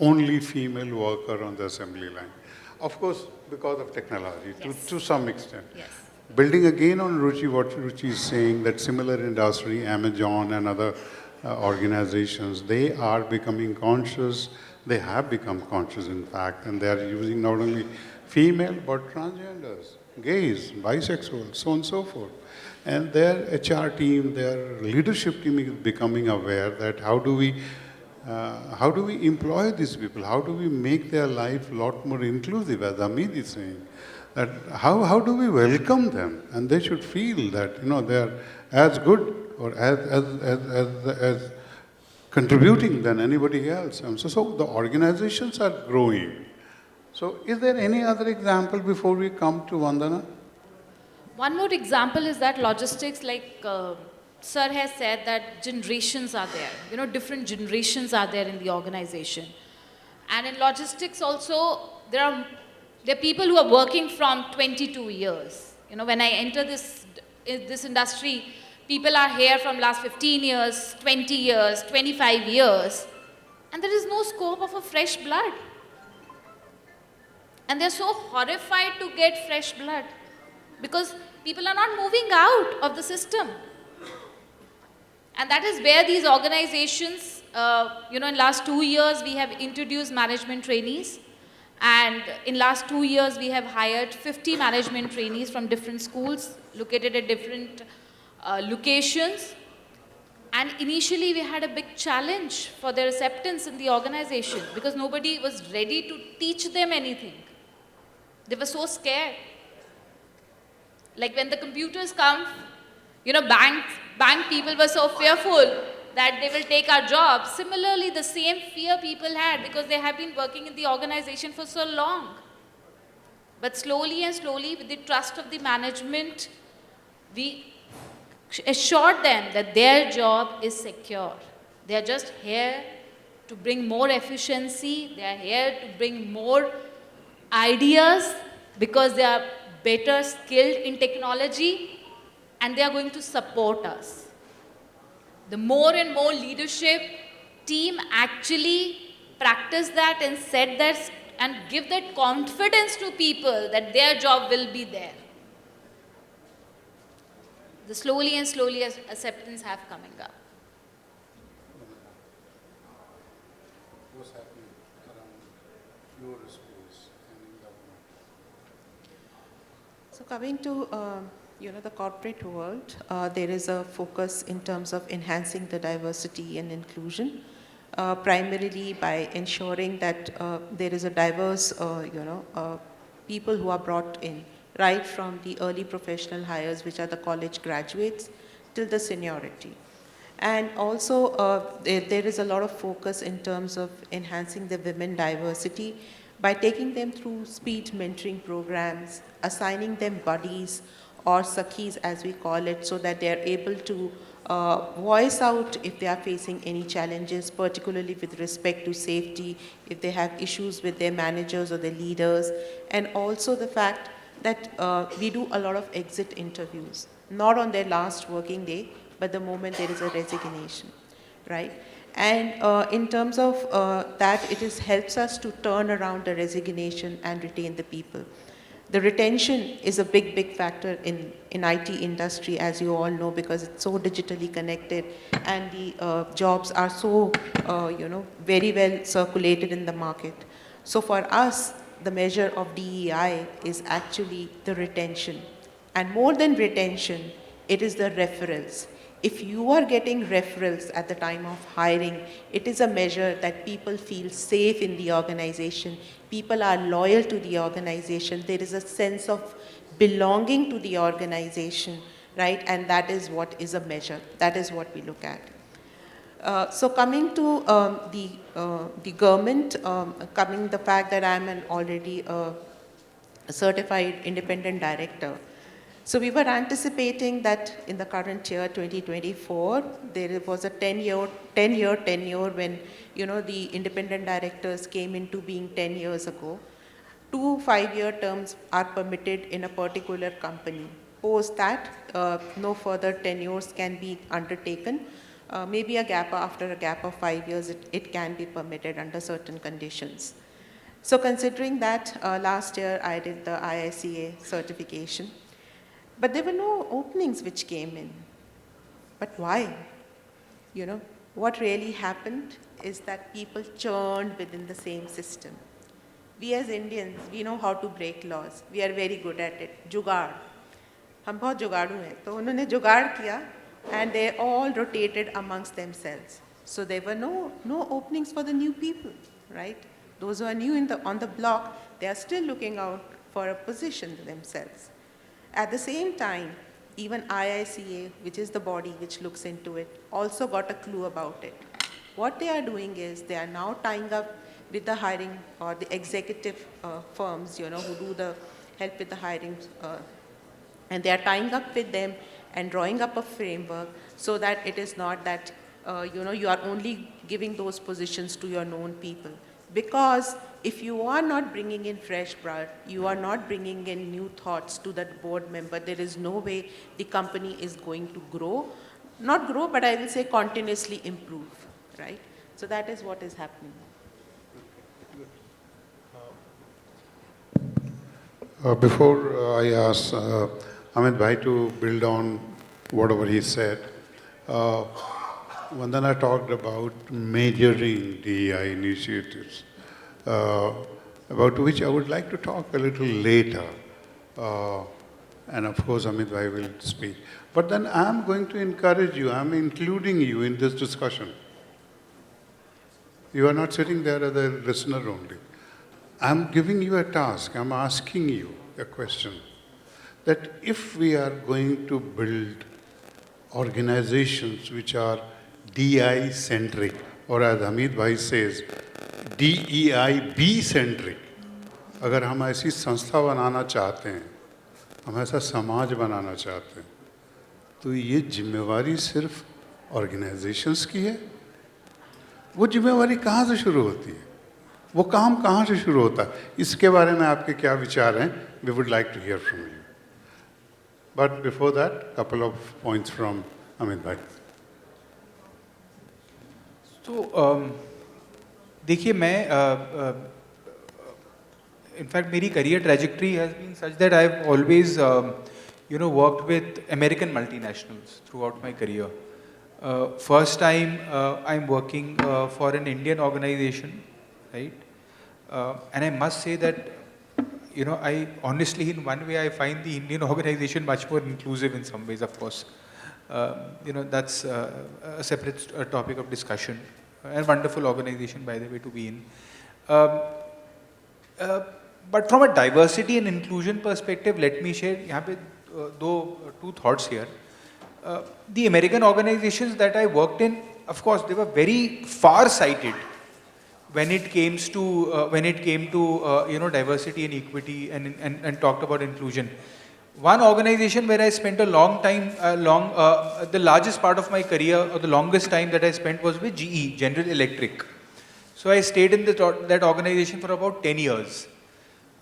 Only female worker on the assembly line. Of course, because of technology, Yes. to some extent. Yes. Building again on Ruchi, what Ruchi is saying, that similar industry, Amazon and other organizations, they are becoming conscious, they have become conscious in fact, and they are using not only female but transgenders, gays, bisexuals, so on and so forth. And their HR team, their leadership team is becoming aware that how do we employ these people? How do we make their life a lot more inclusive, as Hameed is saying? That how do we welcome them? And they should feel that, they are as good or as contributing than anybody else. And so the organizations are growing. So is there any other example before we come to Vandana? One more example is that logistics, like Sir has said, that generations are there. Different generations are there in the organization. And in logistics also, there are people who are working from 22 years. When I enter this industry, people are here from last 15 years, 20 years, 25 years. And there is no scope of a fresh blood. And they're so horrified to get fresh blood because people are not moving out of the system. And that is where these organizations, in last 2 years, we have introduced management trainees. And in last 2 years, we have hired 50 management trainees from different schools located at different locations. And initially, we had a big challenge for their acceptance in the organization because nobody was ready to teach them anything. They were so scared. Like when the computers come, bank people were so fearful that they will take our jobs. Similarly, the same fear people had because they have been working in the organization for so long. But slowly and slowly, with the trust of the management, we assured them that their job is secure. They are just here to bring more efficiency. They are here to bring more ideas because they are better skilled in technology and they are going to support us. The more and more leadership team actually practice that and set that and give that confidence to people that their job will be there. The slowly and slowly acceptance have coming up. What's happening around your space and in government? So coming to the corporate world, there is a focus in terms of enhancing the diversity and inclusion, primarily by ensuring that there is a diverse, people who are brought in, right from the early professional hires, which are the college graduates, till the seniority. And also, there is a lot of focus in terms of enhancing the women diversity by taking them through speed mentoring programs, assigning them buddies or sakhis as we call it, so that they are able to voice out if they are facing any challenges, particularly with respect to safety, if they have issues with their managers or their leaders, and also the fact that we do a lot of exit interviews, not on their last working day, but the moment there is a resignation, right? And in terms of that, it helps us to turn around the resignation and retain the people. The retention is a big, big factor in IT industry, as you all know, because it's so digitally connected and the jobs are so, very well circulated in the market. So for us, the measure of DEI is actually the retention. And more than retention, it is the referrals. if you are getting referrals at the time of hiring, it is a measure that people feel safe in the organization, people are loyal to the organization, there is a sense of belonging to the organization, right? And that is what is a measure, that is what we look at. So coming to the government, coming the fact that I'm already a certified independent director. So we were anticipating that in the current year, 2024, there was a 10-year tenure when, the independent directors came into being 10 years ago. 2 5-year terms are permitted in a particular company. Post that, no further tenures can be undertaken. Maybe after a gap of 5 years, it can be permitted under certain conditions. So considering that, last year I did the IICA certification, but there were no openings which came in. But why? What really happened is that people churned within the same system. We as Indians, we know how to break laws. We are very good at it. Jugaad. हम बहुत जुगाड़ू हैं. तो उन्होंने जुगाड़ किया, and they all rotated amongst themselves. So there were no openings for the new people, right? Those who are new on the block, they are still looking out for a position themselves. At the same time, even IICA, which is the body which looks into it, also got a clue about it. What they are doing is they are now tying up with the hiring or the executive firms, who do the help with the hiring, and they are tying up with them and drawing up a framework so that it is not that, you are only giving those positions to your known people. Because if you are not bringing in fresh blood, you are not bringing in new thoughts to that board member, there is no way the company is going to grow. Not grow, but I will say continuously improve, right? So that is what is happening. Before I ask Hameed Bhai to build on whatever he said, Vandana talked about measuring DEI initiatives, about which I would like to talk a little later. And of course, Hameed Bhai will speak. But then I'm going to encourage you, I'm including you in this discussion. You are not sitting there as a listener only. I'm giving you a task, I'm asking you a question, that if we are going to build organizations which are DI-centric, or as Hameed Bhai says, DEI-B-centric, अगर हम ऐसी संस्था बनाना चाहते हैं, हम ऐसा समाज बनाना चाहते हैं, तो ये जिम्मेवारी सिर्फ ऑर्गेनाइजेशंस की है. वो जिम्मेवारी कहाँ से शुरू होती है, वो काम कहाँ से शुरू होता है, इसके बारे में आपके क्या विचार हैं? We would like to hear from you. But before that, couple of points from Hameed Bhai. So, देखिए मैं in fact मेरी career trajectory has been such that I've always worked with American multinationals throughout my career. First time I'm working for an Indian organization, right? And I must say that I honestly, in one way, I find the Indian organization much more inclusive in some ways, of course. That's a separate topic of discussion. A wonderful organization, by the way, to be in. But from a diversity and inclusion perspective, let me share two thoughts here. The American organizations that I worked in, of course, they were very far-sighted when it came to diversity and equity and talked about inclusion. One organization where I spent a long time, the largest part of my career, or the longest time that I spent, was with GE, General Electric. So I stayed in that organization for about 10 years.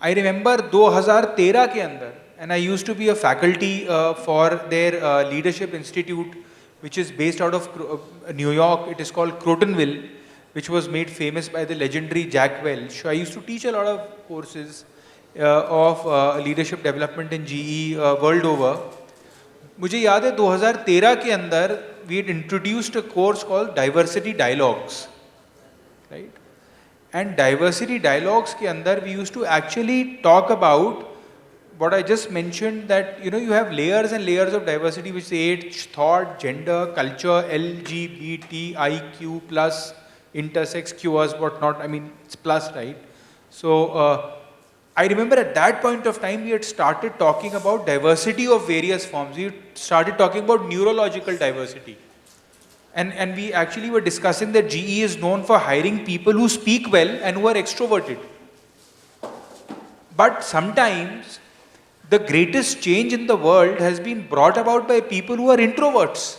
I remember 2013 ke andar, and I used to be a faculty for their leadership institute, which is based out of New York. It is called Crotonville, which was made famous by the legendary Jack Welch. So I used to teach a lot of courses of leadership development in GE world over. मुझे याद है 2013 के अंदर we had introduced a course called Diversity Dialogues, right? And Diversity Dialogues के अंदर we used to actually talk about what I just mentioned, that you have layers and layers of diversity, which say age, thought, gender, culture, LGBTIQ plus, intersex, QS, whatnot. I mean, it's plus, right? So I remember at that point of time we had started talking about diversity of various forms. We started talking about neurological diversity. And we actually were discussing that GE is known for hiring people who speak well and who are extroverted. But sometimes the greatest change in the world has been brought about by people who are introverts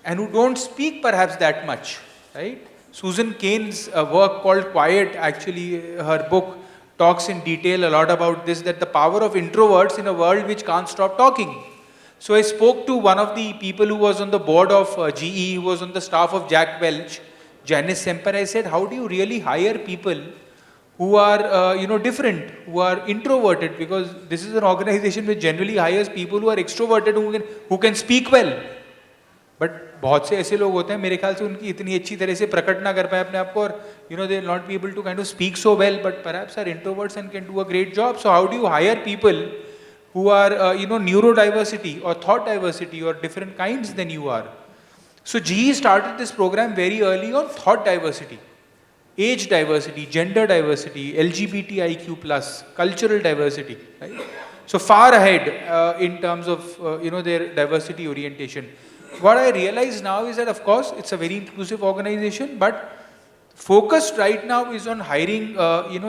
and who don't speak perhaps that much, right? Susan Cain's work called Quiet, actually her book talks in detail a lot about this, that the power of introverts in a world which can't stop talking. So I spoke to one of the people who was on the board of GE, who was on the staff of Jack Welch, Janice Semper. I said, how do you really hire people who are different, who are introverted? Because this is an organization which generally hires people who are extroverted, who can speak well. But बहुत से ऐसे लोग होते हैं, मेरे ख्याल से उनकी इतनी अच्छी तरह से प्रकट ना कर पाए अपने आप को, और they will not be able to kind of speak so well, but perhaps are introverts and can do a great job. So how do you hire people who are neurodiversity or thought diversity or different kinds than you are? So GE started this program very early on thought diversity, age diversity, gender diversity, LGBTIQ plus, cultural diversity, right? So far ahead in terms of their diversity orientation. What I realize now is that, of course, it's a very inclusive organization, but focused right now is on hiring,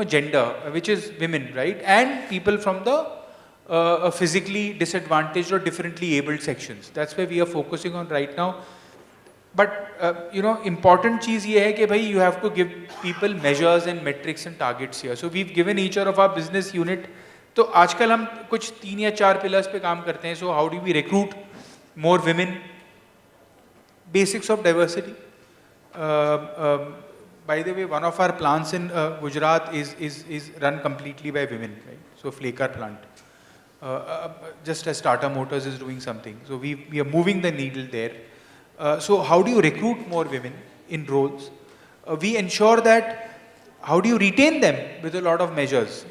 gender, which is women, right? And people from the physically disadvantaged or differently abled sections. That's where we are focusing on right now. But, important cheez ye hai कि bhai, you have to give people measures and metrics and targets here. So we've given each of our business unit. तो आजकल हम कुछ 3 या 4 pillars पे काम करते हैं. So how do we recruit more women? Basics of diversity. By the way, one of our plants in Gujarat is run completely by women, right? So Flakar plant. Just as Tata Motors is doing something. So we are moving the needle there. So how do you recruit more women in roles? We ensure that, how do you retain them with a lot of measures,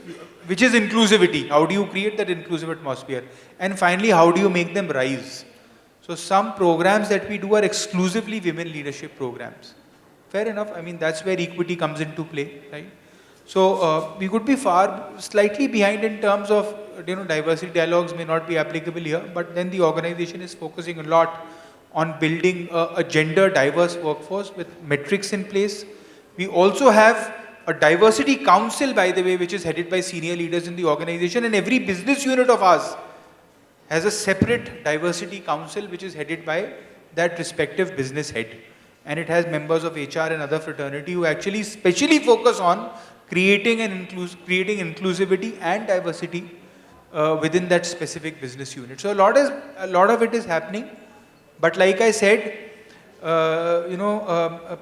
which is inclusivity. How do you create that inclusive atmosphere? And finally, how do you make them rise? So some programs that we do are exclusively women leadership programs. Fair enough. I mean, that's where equity comes into play, right? So we could be slightly behind in terms of, diversity dialogues may not be applicable here, but then the organization is focusing a lot on building a gender diverse workforce with metrics in place. We also have a diversity council, by the way, which is headed by senior leaders in the organization, and every business unit of ours has a separate diversity council which is headed by that respective business head. And it has members of HR and other fraternity who actually specially focus on creating inclusivity and diversity within that specific business unit. So a lot of it is happening. But like I said,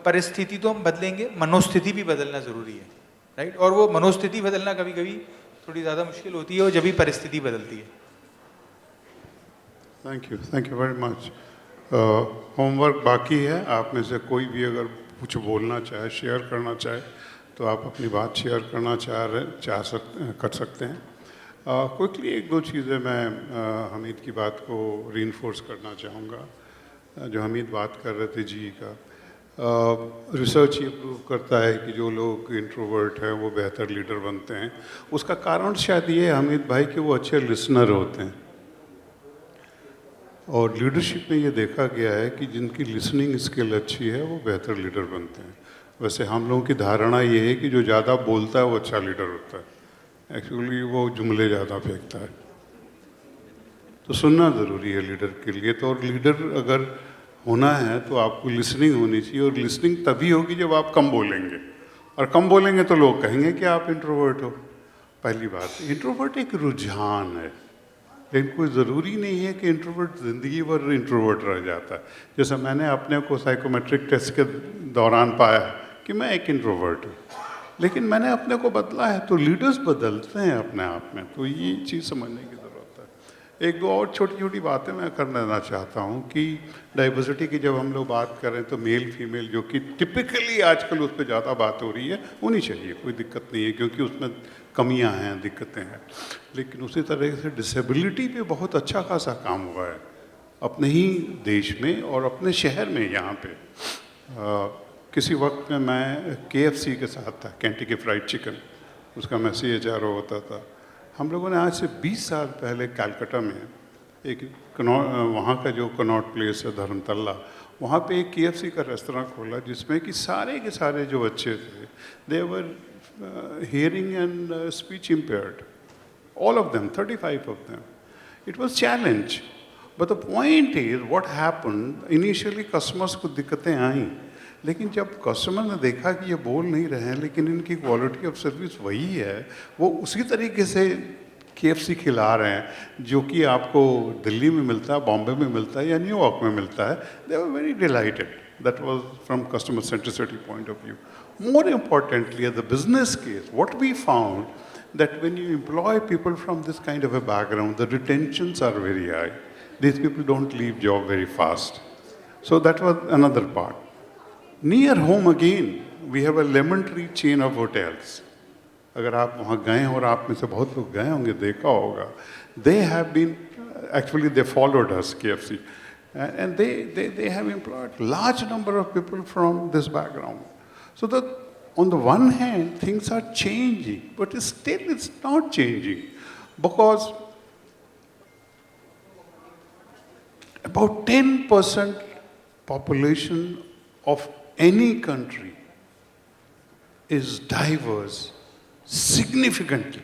परिस्थिति तो हम बदलेंगे, मनोस्थिति भी बदलना ज़रूरी है, right? और वो मनोस्थिति बदलना कभी-कभी थोड़ी ज़्यादा मुश्किल होती है और जब भी परिस्थिति बदलती है. Thank you very much. Homework बाकी है. आप में से कोई भी अगर कुछ बोलना चाहे, शेयर करना चाहे, तो आप अपनी बात शेयर करना कर सकते हैं. क्विकली एक दो चीज़ें मैं हमीद की बात को रीइंफोर्स करना चाहूँगा. जो हमीद बात कर रहे थे जी का, रिसर्च ये प्रूव करता है कि जो लोग इंट्रोवर्ट हैं वो बेहतर लीडर बनते हैं. उसका कारण शायद ये है हमीद भाई कि वो अच्छे लिसनर होते हैं. और लीडरशिप में ये देखा गया है कि जिनकी लिसनिंग स्किल अच्छी है वो बेहतर लीडर बनते हैं. वैसे हम लोगों की धारणा ये है कि जो ज़्यादा बोलता है वो अच्छा लीडर होता है. एक्चुअली वो जुमले ज़्यादा फेंकता है. तो सुनना ज़रूरी है लीडर के लिए. तो और लीडर अगर होना है तो आपको लिसनिंग होनी चाहिए, और लिसनिंग तभी होगी जब आप कम बोलेंगे, और कम बोलेंगे तो लोग कहेंगे कि आप इंट्रोवर्ट हो. पहली बात, इंट्रोवर्ट एक रुझान है, लेकिन कोई ज़रूरी नहीं है कि इंट्रोवर्ट ज़िंदगी भर इंट्रोवर्ट रह जाता है. जैसे मैंने अपने को साइकोमेट्रिक टेस्ट के दौरान पाया कि मैं एक इंट्रोवर्ट हूँ, लेकिन मैंने अपने को बदला है. तो लीडर्स बदलते हैं अपने आप में. तो ये चीज़ समझने की ज़रूरत है. एक दो और छोटी छोटी बातें मैं कर देना चाहता हूँ कि डाइवर्सिटी की जब हम लोग बात करें तो मेल फीमेल, जो कि टिपिकली आजकल उस पर ज़्यादा बात हो रही है, होनी चाहिए, कोई दिक्कत नहीं है, क्योंकि उसमें कमियां हैं, दिक्कतें हैं, लेकिन उसी तरह से डिसेबिलिटी पे बहुत अच्छा खासा काम हुआ है अपने ही देश में और अपने शहर में। यहाँ पे किसी वक्त में मैं KFC के साथ था, केंटकी फ्राइड चिकन, उसका मैं CHRO होता था। हम लोगों ने आज से 20 साल पहले कलकत्ता में एक वहाँ का जो कनॉट प्लेस है धर्मतल्ला, वहाँ पे एक KFC का रेस्टोरेंट खोला जिसमें कि सारे के सारे जो बच्चे थे, दे वर hearing and speech impaired, all of them, 35 of them. It was challenge. But the point is, what happened, initially customers को दिक्कतें आई, लेकिन जब कस्टमर ने देखा कि ये बोल नहीं रहे हैं लेकिन इनकी क्वालिटी ऑफ सर्विस वही है, वो उसी तरीके से KFC खिला रहे हैं जो कि आपको दिल्ली में मिलता है, बॉम्बे में मिलता है या न्यूयॉर्क में मिलता है, they were very delighted. That was from customer centricity point of view. More importantly, as a business case, what we found that when you employ people from this kind of a background, the retentions are very high. These people don't leave job very fast. So that was another part. Near home again, we have a lemon tree chain of hotels. अगर आप वहाँ गए और आप में से बहुत लोग गए होंगे, देखा होगा, they have been, actually they followed us, KFC, and they have employed large number of people from this background. So that on the one hand, things are changing, but still it's not changing because about 10% population of any country is diverse significantly,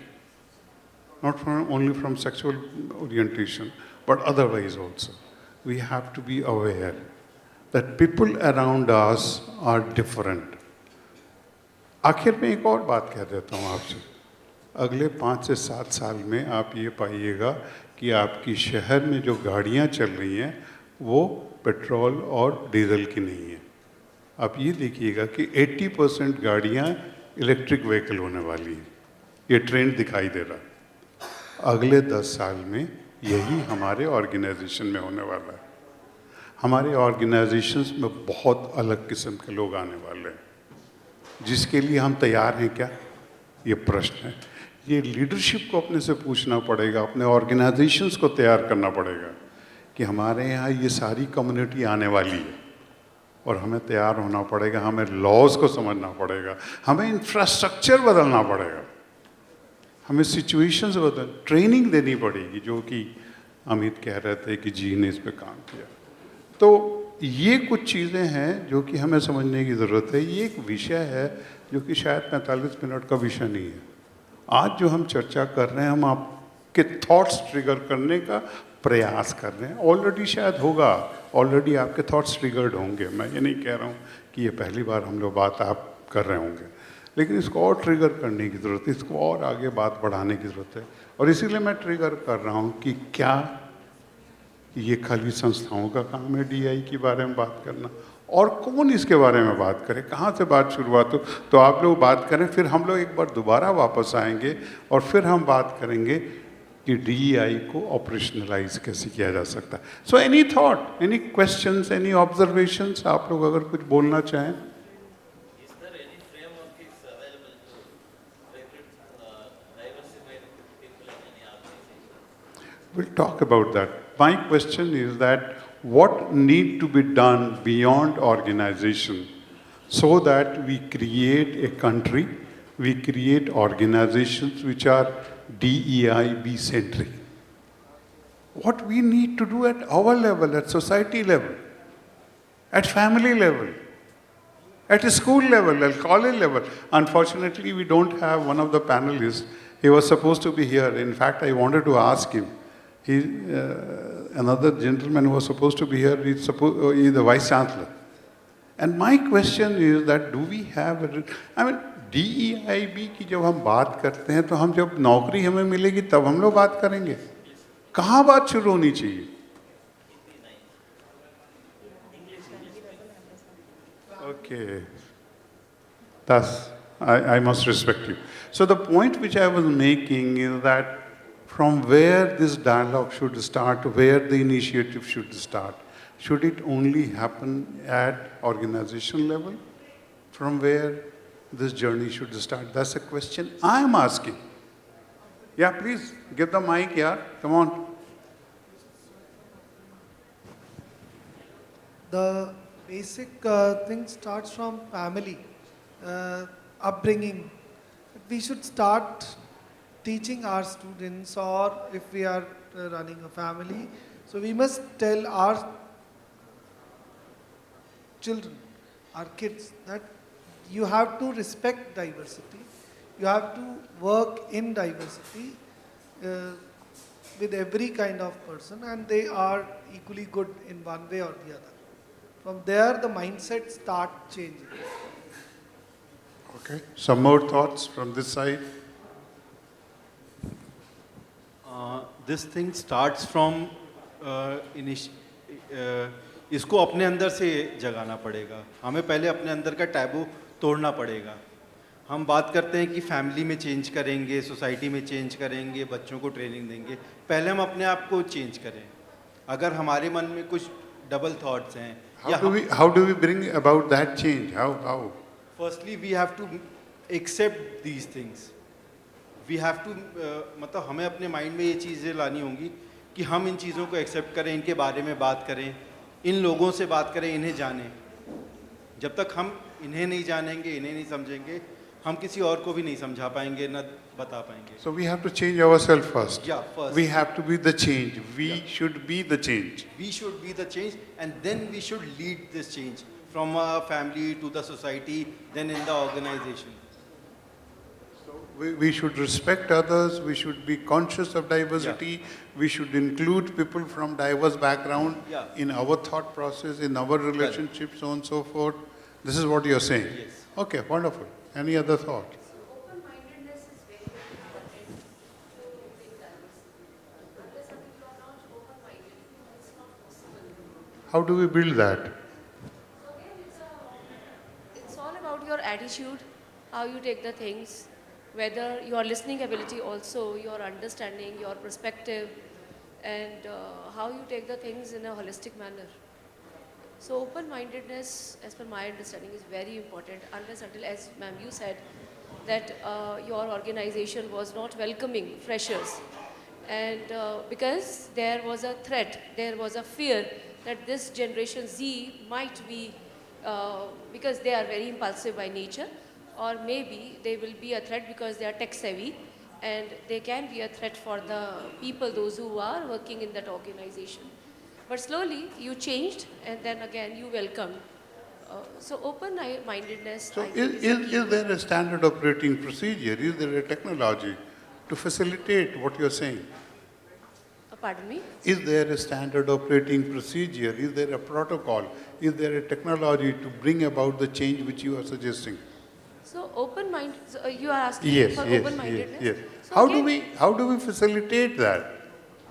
not only from sexual orientation, but otherwise also. We have to be aware that people around us are different. आखिर में एक और बात कह देता हूँ आपसे, अगले 5 से 7 साल में आप ये पाइएगा कि आपकी शहर में जो गाड़ियाँ चल रही हैं वो पेट्रोल और डीजल की नहीं है। आप ये देखिएगा कि 80% गाड़ियाँ इलेक्ट्रिक व्हीकल होने वाली हैं, ये ट्रेंड दिखाई दे रहा। अगले 10 साल में यही हमारे ऑर्गेनाइजेशन में होने वाला है। हमारे ऑर्गेनाइजेशंस में बहुत अलग किस्म के लोग आने वाले हैं, जिसके लिए हम तैयार हैं क्या, ये प्रश्न है। ये लीडरशिप को अपने से पूछना पड़ेगा, अपने ऑर्गेनाइजेशंस को तैयार करना पड़ेगा कि हमारे यहाँ ये सारी कम्युनिटी आने वाली है और हमें तैयार होना पड़ेगा, हमें लॉज को समझना पड़ेगा, हमें इंफ्रास्ट्रक्चर बदलना पड़ेगा, हमें सिचुएशंस बदल, ट्रेनिंग देनी पड़ेगी, जो कि अमित कह रहे थे कि जी ने इस पर काम किया। तो ये कुछ चीज़ें हैं जो कि हमें समझने की ज़रूरत है। ये एक विषय है जो कि शायद 45 मिनट का विषय नहीं है। आज जो हम चर्चा कर रहे हैं, हम आपके थॉट्स ट्रिगर करने का प्रयास कर रहे हैं। ऑलरेडी शायद होगा, ऑलरेडी आपके थॉट्स ट्रिगर्ड होंगे, मैं ये नहीं कह रहा हूँ कि ये पहली बार हम लोग बात आप कर रहे होंगे, लेकिन इसको और ट्रिगर करने की ज़रूरत है, इसको और आगे बात बढ़ाने की ज़रूरत है। और इसीलिए मैं ट्रिगर कर रहा हूँ कि क्या ये खाली संस्थाओं का काम है DI के बारे में बात करना, और कौन इसके बारे में बात करे, कहाँ से बात शुरुआत हो। तो आप लोग बात करें, फिर हम लोग एक बार दोबारा वापस आएंगे और फिर हम बात करेंगे कि DEI को ऑपरेशनलाइज कैसे किया जा सकता है। So any thought, any questions, any observations, आप लोग अगर कुछ बोलना चाहें। We'll talk about that. My question is that what need to be done beyond organization so that we create a country, we create organizations which are DEIB centric. What we need to do at our level, at society level, at family level, at a school level, at college level. Unfortunately, we don't have one of the panelists. He was supposed to be here. In fact, I wanted to ask him. Another gentleman who was supposed to be here, he's the Vice Chancellor. And my question is that do we have, DEIB की जब हम बात करते हैं तो हम जब नौकरी हमें मिलेगी तब हम लोग बात करेंगे, कहाँ बात शुरू होनी चाहिए? Okay, thus I must respect you. So the point which I was making is that from where this dialogue should start, where the initiative should start, should it only happen at organization level? From where this journey should start? That's a question I am asking. Yeah, please, give the mic, yeah, come on. The basic thing starts from family, upbringing. We should start teaching our students, or if we are running a family, so we must tell our children, our kids, that you have to respect diversity, you have to work in diversity with every kind of person, and they are equally good in one way or the other. From there, the mindset start changing. Okay, some more thoughts from this side? This thing starts from इसको अपने अंदर से जगाना पड़ेगा. हमें पहले अपने अंदर का टैबू तोड़ना पड़ेगा. हम बात करते हैं कि फैमिली में चेंज करेंगे, सोसाइटी में चेंज करेंगे, बच्चों को ट्रेनिंग देंगे. पहले हम अपने आप को चेंज करें. अगर हमारे मन में कुछ डबल थॉट्स हैं, how do we bring about that change? How? Firstly, we have to accept these things. We have to मतलब हमें अपने माइंड में ये चीज़ें लानी होंगी कि हम इन चीज़ों को एक्सेप्ट करें, इनके बारे में बात करें, इन लोगों से बात करें, इन्हें जानें. जब तक हम इन्हें नहीं जानेंगे, इन्हें नहीं समझेंगे, हम किसी और को भी नहीं समझा पाएंगे, न बता पाएंगे. So we have to change ourselves first. Yeah, first. We have to be the change. We should be the change. We should be the change, and then we should lead this change from our family to the society, then in the organization. We should respect others, we should be conscious of diversity, we should include people from diverse background in our thought process, in our relationships, so on and so forth. This is what you're saying? Yes. Okay, wonderful. Any other thought? Open-mindedness is very important to bring diversity. Unless you are not open-minded, it's not possible. How do we build that? So again, it's all about your attitude, how you take the things, whether your listening ability also, your understanding, your perspective, and how you take the things in a holistic manner. So open-mindedness, as per my understanding, is very important, unless until, as ma'am you said, that your organization was not welcoming freshers. And because there was a threat, there was a fear that this generation Z might be, because they are very impulsive by nature, or maybe they will be a threat because they are tech savvy, and they can be a threat for the people, those who are working in that organization. But slowly you changed, and then again you welcomed. So open-mindedness. So is there a standard operating procedure? Is there a technology to facilitate what you're saying? Pardon me? Is there a standard operating procedure? Is there a protocol? Is there a technology to bring about the change which you are suggesting? So open-mind, you are asking for open-mindedness? Yes. So How do we facilitate that?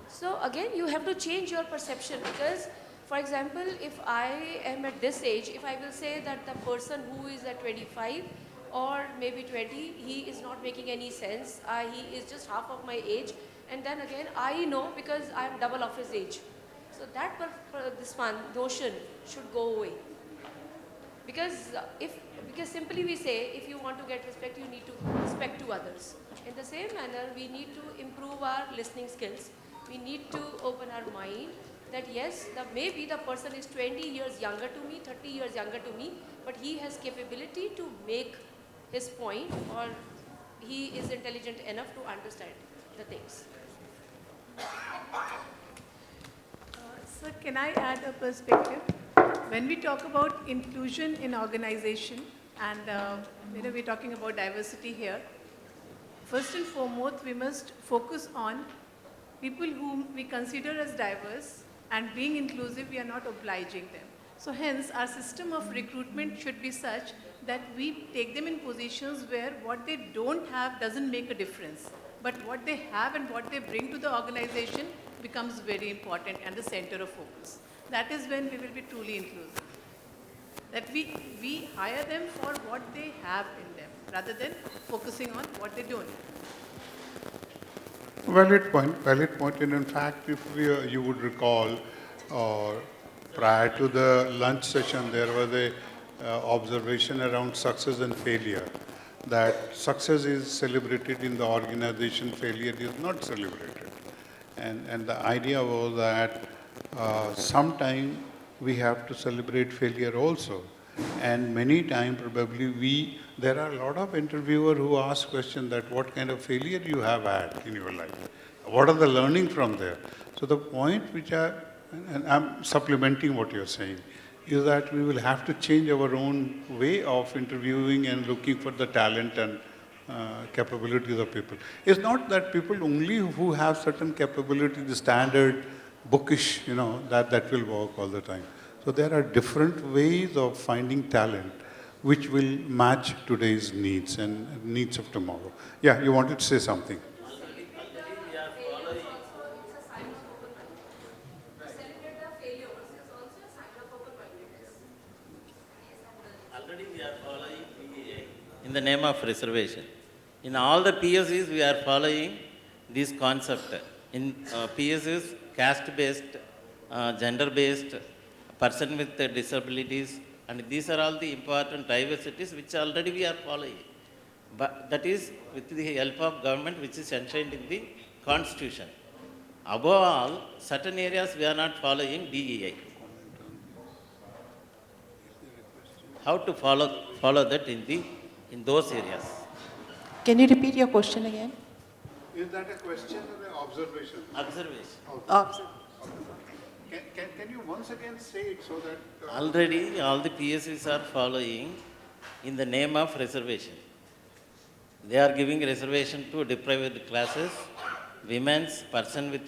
So again, you have to change your perception, because, for example, if I am at this age, if I will say that the person who is at 25 or maybe 20, he is not making any sense, he is just half of my age, and then again, I know because I am double of his age. So that this one notion should go away. Because because simply we say, if you want to get respect, you need to respect to others. In the same manner, we need to improve our listening skills. We need to open our mind that yes, maybe the person is 20 years younger to me, 30 years younger to me, but he has capability to make his point, or he is intelligent enough to understand the things. Sir, can I add a perspective? When we talk about inclusion in organization, and we're talking about diversity here, first and foremost, we must focus on people whom we consider as diverse, and being inclusive, we are not obliging them. So hence, our system of recruitment should be such that we take them in positions where what they don't have doesn't make a difference, but what they have and what they bring to the organization becomes very important and the center of focus. That is when we will be truly inclusive. That we hire them for what they have in them, rather than focusing on what they don't. Valid point. And in fact, if you would recall, prior to the lunch session, there was a observation around success and failure. that success is celebrated in the organization, failure is not celebrated. And the idea was that sometime we have to celebrate failure also. And many times probably there are a lot of interviewers who ask questions that what kind of failure you have had in your life. What are the learning from there? So the point and I'm supplementing what you're saying, is that we will have to change our own way of interviewing and looking for the talent and capabilities of people. It's not that people only who have certain capability, the standard, bookish, that will work all the time. So there are different ways of finding talent which will match today's needs and needs of tomorrow. Yeah, you wanted to say something. Already we are following PEA in the name of reservation. In all the PSUs, we are following this concept. In PSUs, caste-based, gender-based, person with disabilities, and these are all the important diversities which already we are following. But that is with the help of government, which is enshrined in the Constitution. Above all, certain areas we are not following DEI. How to follow that in those areas? Can you repeat your question again? Is that a question or an observation? Observation. Can you once again say it so that... Already all the PSUs are following in the name of reservation. They are giving reservation to deprived classes, women's, person with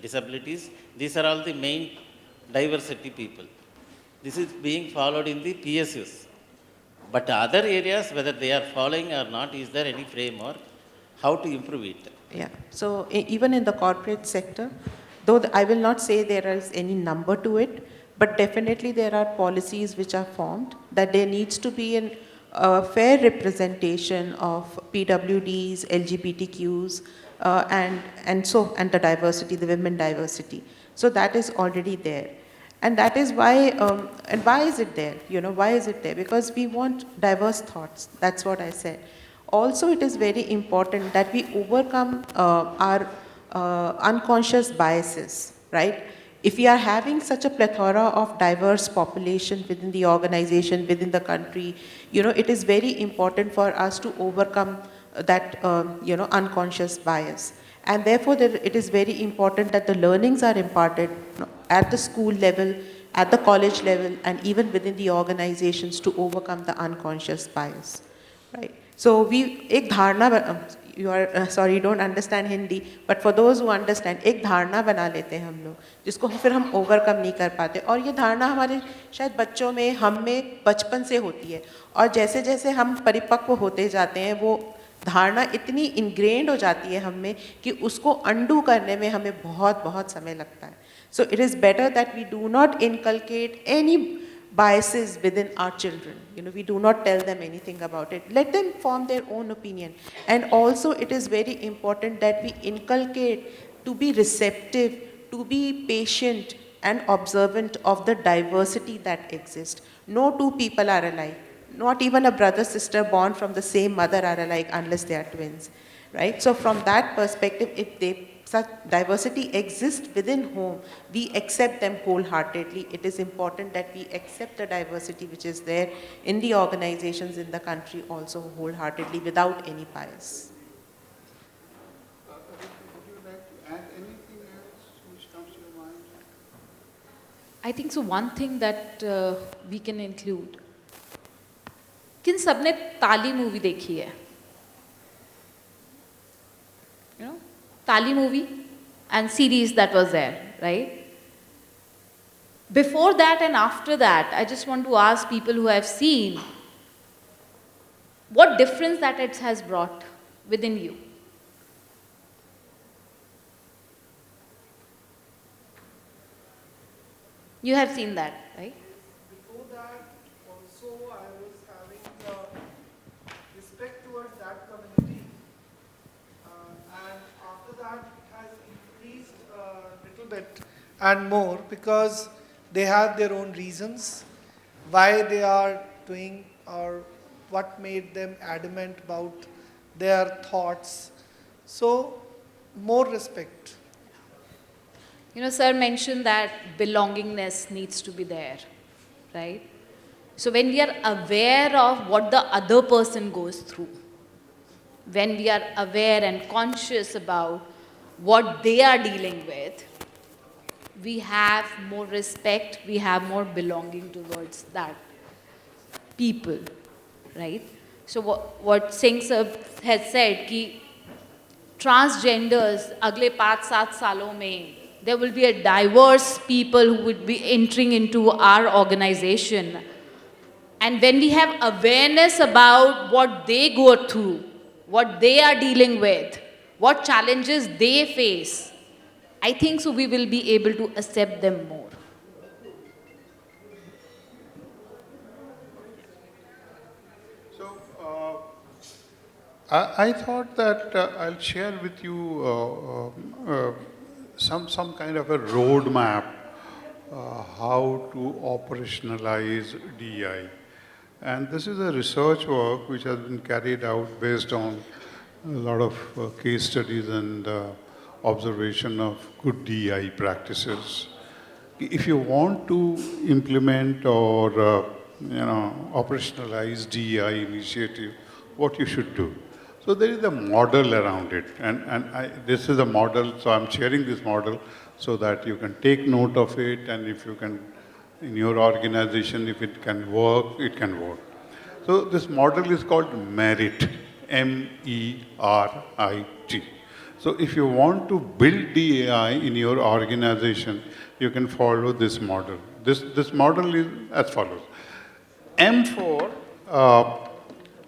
disabilities. These are all the main diversity people. This is being followed in the PSUs. But other areas, whether they are following or not, is there any framework? How to improve it? Yeah, so even in the corporate sector, though I will not say there is any number to it, but definitely there are policies which are formed that there needs to be a fair representation of PWDs, LGBTQs, and the diversity, the women diversity. So that is already there. And that is why, and why is it there? Why is it there? Because we want diverse thoughts. That's what I said. Also, it is very important that we overcome our unconscious biases, right? If we are having such a plethora of diverse population within the organization, within the country, it is very important for us to overcome that, unconscious bias. And therefore, it is very important that the learnings are imparted at the school level, at the college level, and even within the organizations to overcome the unconscious bias, right? So ek dharna, you don't understand Hindi, but for those who understand, एक धारणा बना लेते हैं हम लोग, जिसको फिर हम overcome नहीं कर पाते, और ये धारणा हमारे शायद बच्चों में, हम में बचपन से होती है, और जैसे जैसे हम परिपक्व होते जाते हैं, वो धारणा इतनी ingrained हो जाती है हम में कि उसको undo करने में हमें बहुत बहुत समय लगता है. So it is better that we do not inculcate any biases within our children. We do not tell them anything about it. Let them form their own opinion. And also it is very important that we inculcate to be receptive, to be patient and observant of the diversity that exists. No two people are alike. Not even a brother-sister born from the same mother are alike unless they are twins, right? So from that perspective, if such diversity exists within home, we accept them wholeheartedly. It is important that we accept the diversity which is there in the organizations in the country also wholeheartedly without any bias. Would you like to add anything else which comes to your mind? I think so. One thing that we can include. किन सबने ताली movie देखी है? Tali movie and series that was there, right? Before that and after that, I just want to ask people who have seen what difference that it has brought within you. You have seen that, right? Before that, also I was having respect towards that community. And after that, it has increased a little bit and more because they have their own reasons why they are doing or what made them adamant about their thoughts. So, more respect. You know, sir mentioned that belongingness needs to be there, right? So when we are aware of what the other person goes through, when we are aware and conscious about what they are dealing with, we have more respect, we have more belonging towards that people, right? So what Singh sir has said, कि transgenders, अगले 5-7 सालों में, there will be a diverse people who would be entering into our organization. And when we have awareness about what they go through, what they are dealing with, what challenges they face, I think so we will be able to accept them more. So, I thought that I'll share with you some kind of a roadmap how to operationalize DEI. And this is a research work which has been carried out based on a lot of case studies and observation of good DEI practices. If you want to implement or operationalize DEI initiative, what you should do. So there is a model around it, and this is a model, so I'm sharing this model so that you can take note of it, and if you can, in your organization, if it can work, it can work. So this model is called MERIT, MERIT. So if you want to build DEI in your organization, you can follow this model. This model is as follows. M for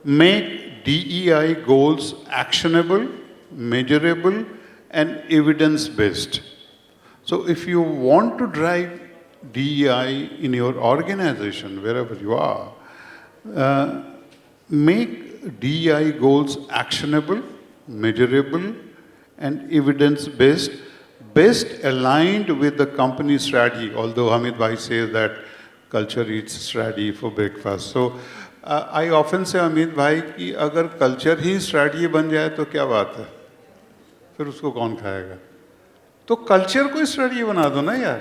make DEI goals actionable, measurable, and evidence-based. So if you want to drive DEI in your organization, wherever you are, make DEI goals actionable, measurable, and evidence-based, best aligned with the company strategy, although Hameed bhai says that culture eats strategy for breakfast. So I often say, Hameed bhai, कि अगर culture ही strategy बन जाए तो क्या बात है? फिर उसको कौन खाएगा? तो culture को strategy बना दो ना यार.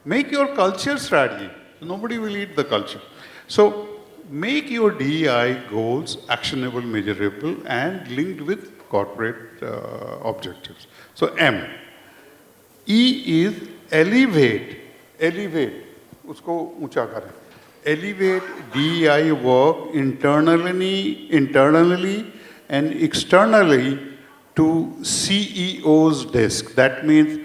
Make your culture strategy. Nobody will eat the culture. So make your DEI goals actionable, measurable, and linked with corporate objectives. So M. E is elevate. Elevate. उसको ऊंचा करें. Elevate DEI work internally and externally to CEO's desk. That means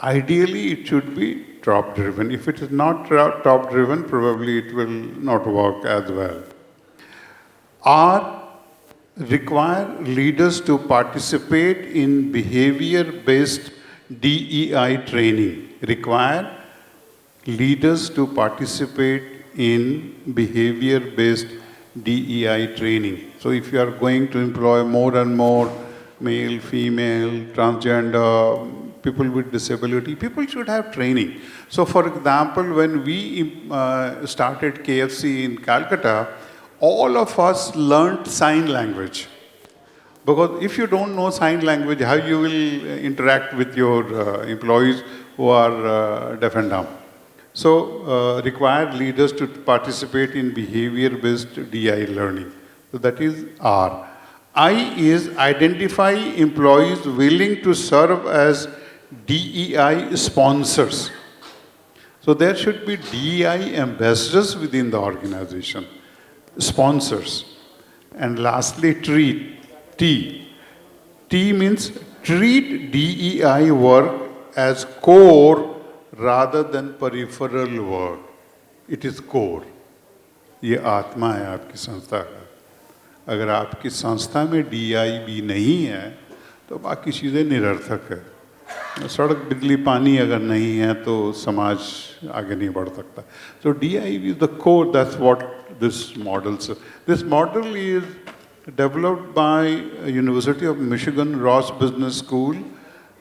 ideally it should be top-driven. If it is not top-driven, probably it will not work as well. R, require leaders to participate in behavior-based DEI training. Require leaders to participate in behavior-based DEI training. So if you are going to employ more and more male, female, transgender, people with disability, people should have training. So for example, when we started KFC in Calcutta, all of us learned sign language. Because if you don't know sign language, how you will interact with your employees who are deaf and dumb? So require leaders to participate in behavior-based DI learning. So that is R. I is identify employees willing to serve as DEI sponsors. So there should be DEI ambassadors within the organization, sponsors. And lastly, treat, T. T means treat DEI work as core rather than peripheral work. It is core. ये आत्मा है आपकी संस्था का. अगर आपकी संस्था में DEI भी नहीं है, तो बाकी चीज़ें निरर्थक है. सड़क, बिजली, पानी अगर नहीं है, तो समाज आगे नहीं बढ़ सकता. So DEI is the core. That's what this model says. This model is developed by University of Michigan Ross Business School,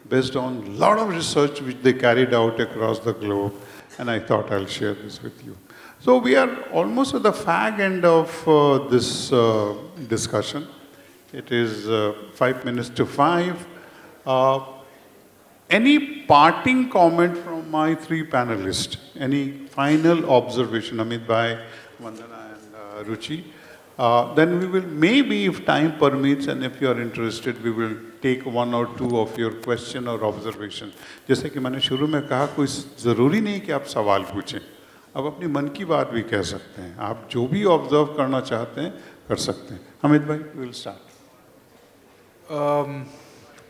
based on a lot of research which they carried out across the globe, and I thought I'll share this with you. So we are almost at the fag end of this discussion. It is 5 minutes to 5. Any parting comment from my three panelists? Any final observation, Hameed bhai, Vandana and Ruchi? Then we will, maybe if time permits and if you are interested, we will take one or two of your question or observation. जैसे कि मैंने शुरू में कहा, कोई ज़रूरी नहीं कि आप सवाल पूछें. आप अपनी मन की बात भी कह सकते हैं. आप जो भी ऑब्जर्व करना चाहते हैं, कर सकते हैं. हमीद भाई, we will start.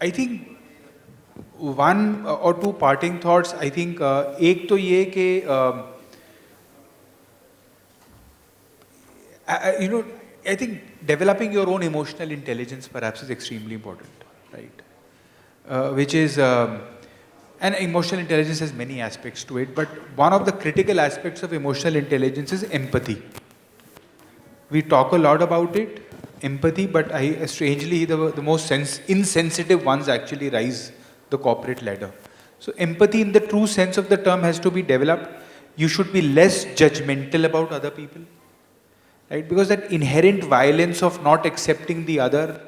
I think one or two parting thoughts. I think एक तो ये कि I think developing your own emotional intelligence perhaps is extremely important, right? Which is, and emotional intelligence has many aspects to it, but one of the critical aspects of emotional intelligence is empathy. We talk a lot about it, empathy, but strangely the most insensitive ones actually rise the corporate ladder. So empathy in the true sense of the term has to be developed. You should be less judgmental about other people. Right? Because that inherent violence of not accepting the other,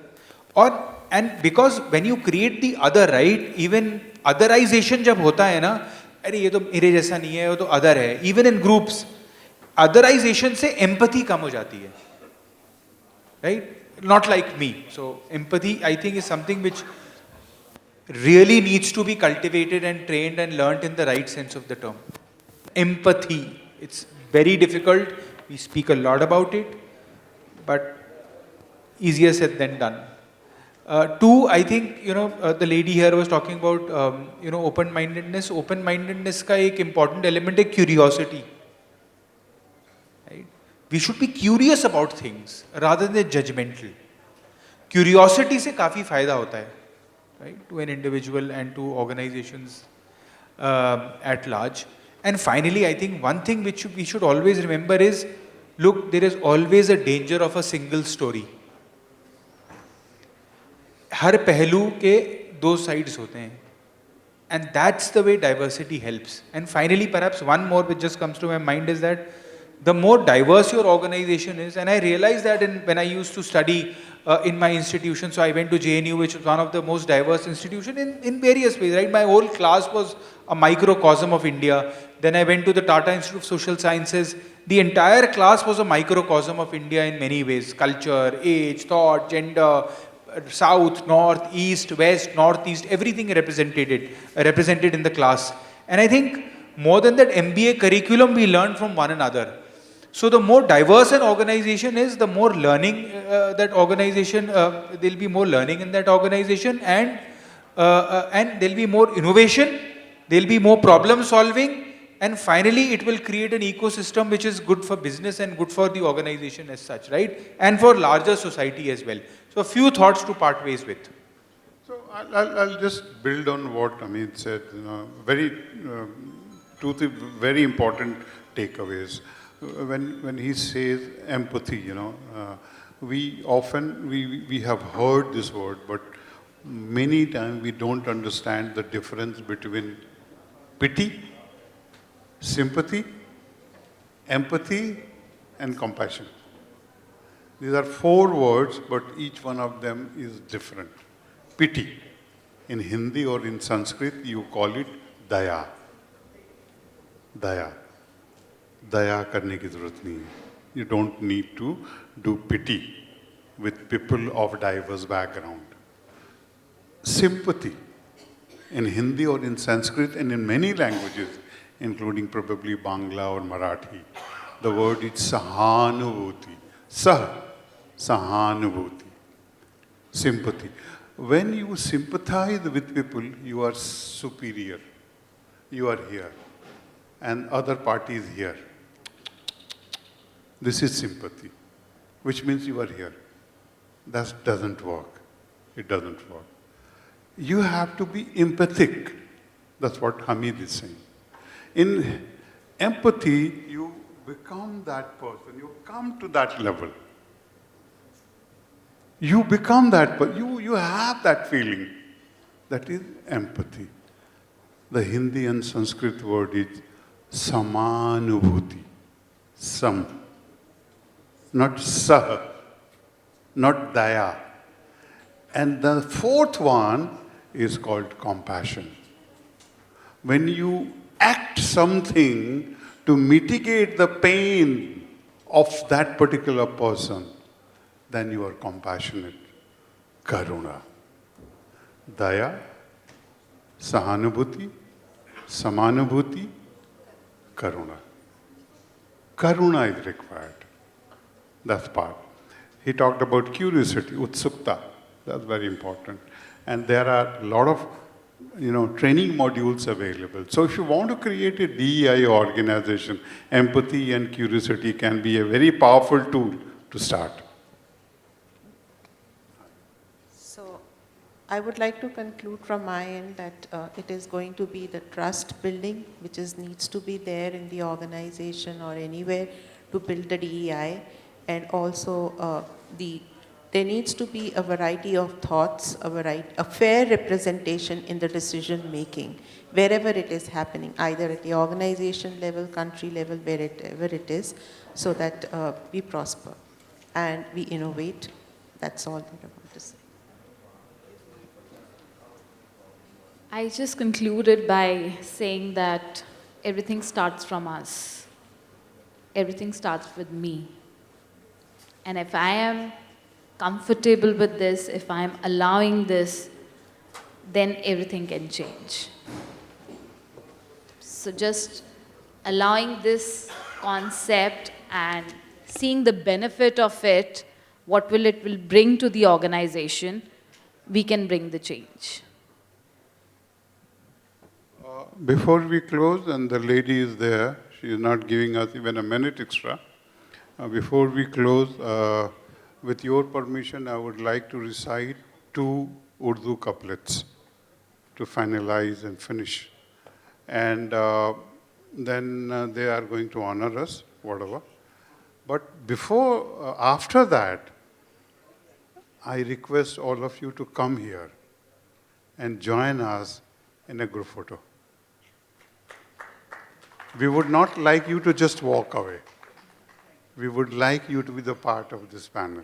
and because when you create the other, right, even otherization जब होता है ना, अरे ये तो मेरे जैसा नहीं है, वो तो other है, even in groups, otherization से empathy कम हो जाती है, right? Not like me. So empathy, I think, is something which really needs to be cultivated and trained and learnt in the right sense of the term. Empathy, it's very difficult. We speak a lot about it, but easier said than done. Two, I think, the lady here was talking about, open-mindedness. Open-mindedness का एक important element है curiosity. Right? We should be curious about things rather than judgmental. Curiosity से काफी फायदा होता है, right, to an individual and to organizations at large. And finally, I think one thing which we should always remember is, look, there is always a danger of a single story. हर पहलू के दो sides होते हैं. And that's the way diversity helps. And finally, perhaps one more which just comes to my mind is that the more diverse your organization is, and I realized that when I used to study in my institution, so I went to JNU, which is one of the most diverse institutions in various ways, right? My whole class was a microcosm of India. Then I went to the Tata Institute of Social Sciences. The entire class was a microcosm of India in many ways. Culture, age, thought, gender, south, north, east, west, northeast, everything represented in the class. And I think more than that MBA curriculum we learned from one another. So the more diverse an organization is, the more learning that organization, there'll be more learning in that organization, and there'll be more innovation, there'll be more problem solving, and finally it will create an ecosystem which is good for business and good for the organization as such, right? And for larger society as well. So a few thoughts to part ways with. So I'll just build on what Hameed said. Two very important takeaways. When he says empathy, we often we have heard this word, but many times we don't understand the difference between pity, sympathy, empathy, and compassion. These are four words, but each one of them is different. Pity, in Hindi or in Sanskrit, you call it daya. Daya. Daya करने की ज़रूरत नहीं है. You don't need to do pity with people of diverse background. Sympathy, in Hindi or in Sanskrit and in many languages, including probably Bangla or Marathi, the word is sahanubhuti. Sahanubhuti. Sympathy. When you sympathize with people, you are superior. You are here. And other party is here. This is sympathy, which means you are here. That doesn't work. It doesn't work. You have to be empathic. That's what Hameed is saying. In empathy, you become that person. You come to that level. You become that person. You have that feeling. That is empathy. The Hindi and Sanskrit word is samanubhuti. Sam, not Sah, not Daya. And the fourth one is called compassion. When you act something to mitigate the pain of that particular person, then you are compassionate. Karuna. Daya, Sahanubhuti, Samanubhuti, Karuna. Karuna is required. That's part. He talked about curiosity, utsukta. That's very important. And there are a lot of training modules available. So if you want to create a DEI organization, empathy and curiosity can be a very powerful tool to start. So I would like to conclude from my end that it is going to be the trust building which needs to be there in the organization or anywhere to build the DEI, and also there needs to be a variety of thoughts, a fair representation in the decision making, wherever it is happening, either at the organization level, country level, wherever it is, so that we prosper and we innovate. That's all that I want to say. I just concluded by saying that everything starts from us. Everything starts with me. And if I am comfortable with this, if I am allowing this, then everything can change. So just allowing this concept and seeing the benefit of it, what it will bring to the organization, we can bring the change. Before we close, and the lady is there, she is not giving us even a minute extra. Before we close, with your permission, I would like to recite 2 Urdu couplets to finalize and finish. And then they are going to honor us, whatever. But after that, I request all of you to come here and join us in a group photo. We would not like you to just walk away. We would like you to be the part of this panel.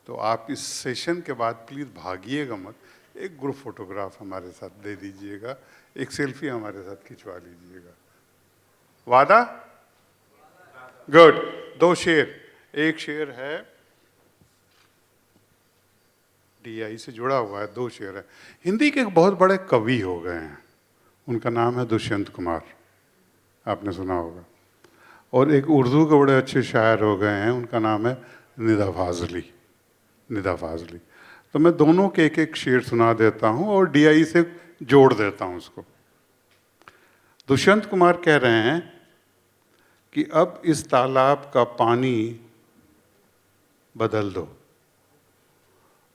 तो आप इस session के बाद please भागिएगा मत, एक group photograph हमारे साथ दे दीजिएगा, एक सेल्फी हमारे साथ खिंचवा लीजिएगा. वादा? गुड. 2 शेर. एक शेर है DEI से जुड़ा हुआ है, 2 शेर है. हिंदी के एक बहुत बड़े कवि हो गए हैं, उनका नाम है दुष्यंत कुमार, आपने सुना होगा. और एक उर्दू के बड़े अच्छे शायर हो गए हैं, उनका नाम है निदा फाजली. तो मैं दोनों के एक शेर सुना देता हूँ और DEI से जोड़ देता हूँ उसको. दुष्यंत कुमार कह रहे हैं कि अब इस तालाब का पानी बदल दो,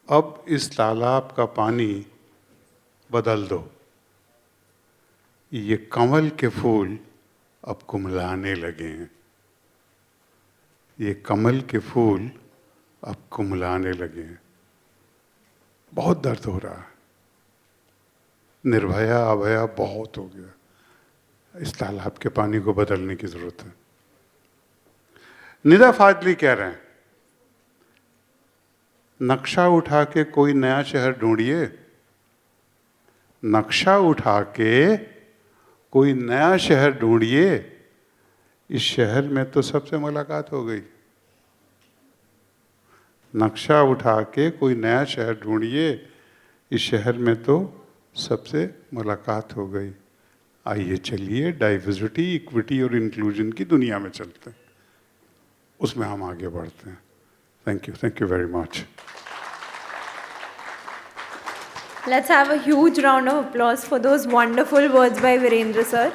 अब इस तालाब का पानी बदल दो, ये कमल के फूल अब कुमलाने लगे हैं, ये कमल के फूल अब कुमलाने लगे हैं. बहुत दर्द हो रहा है, निर्भया अभया बहुत हो गया, इस तालाब के पानी को बदलने की जरूरत है. निदा फाजली कह रहे हैं, नक्शा उठा के कोई नया शहर ढूंढिए, नक्शा उठा के कोई नया शहर ढूंढिए, इस शहर में तो सबसे मुलाकात हो गई. नक्शा उठा के कोई नया शहर ढूंढिए, इस शहर में तो सबसे मुलाकात हो गई. आइए चलिए डाइवर्सिटी, इक्विटी और इंक्लूजन की दुनिया में चलते हैं, उसमें हम आगे बढ़ते हैं. Thank you very much. Let's have a huge round of applause for those wonderful words by Virendra sir.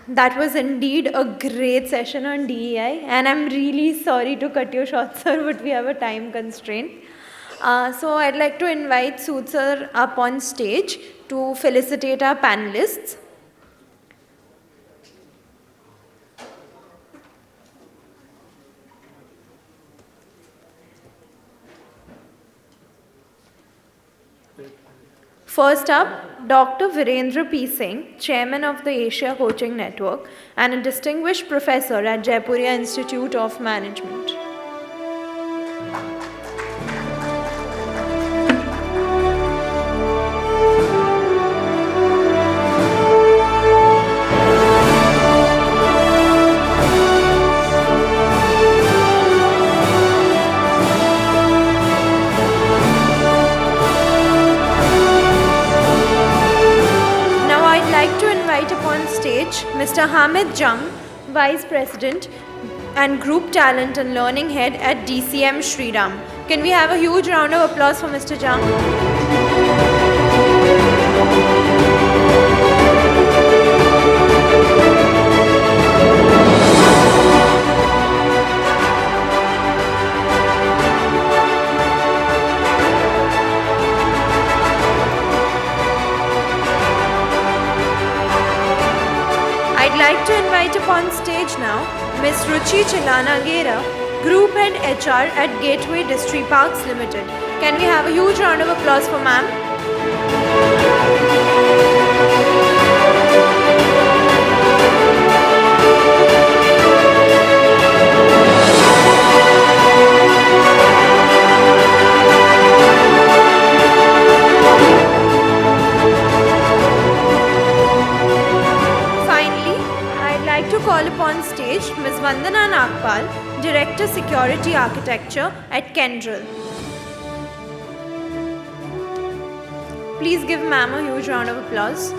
That was indeed a great session on DEI, and I'm really sorry to cut you short, sir, but we have a time constraint. So I'd like to invite Sood sir up on stage to felicitate our panelists. First up, Dr. Virendra P. Singh, Chairman of the Asia Coaching Network and a distinguished professor at Jaipuria Institute of Management. Upon stage, Mr. Hameed Jung, Vice President and Group Talent and Learning Head at DCM Shriram. Can we have a huge round of applause for Mr. Jung? I'd like to invite upon stage now Ms. Ruchi Chilana Gera, Group Head HR at Gateway Distriparks Limited. Can we have a huge round of applause for ma'am? To call upon stage Ms. Vandana Nagpal, Director Security Architecture at Kyndryl. Please give ma'am a huge round of applause.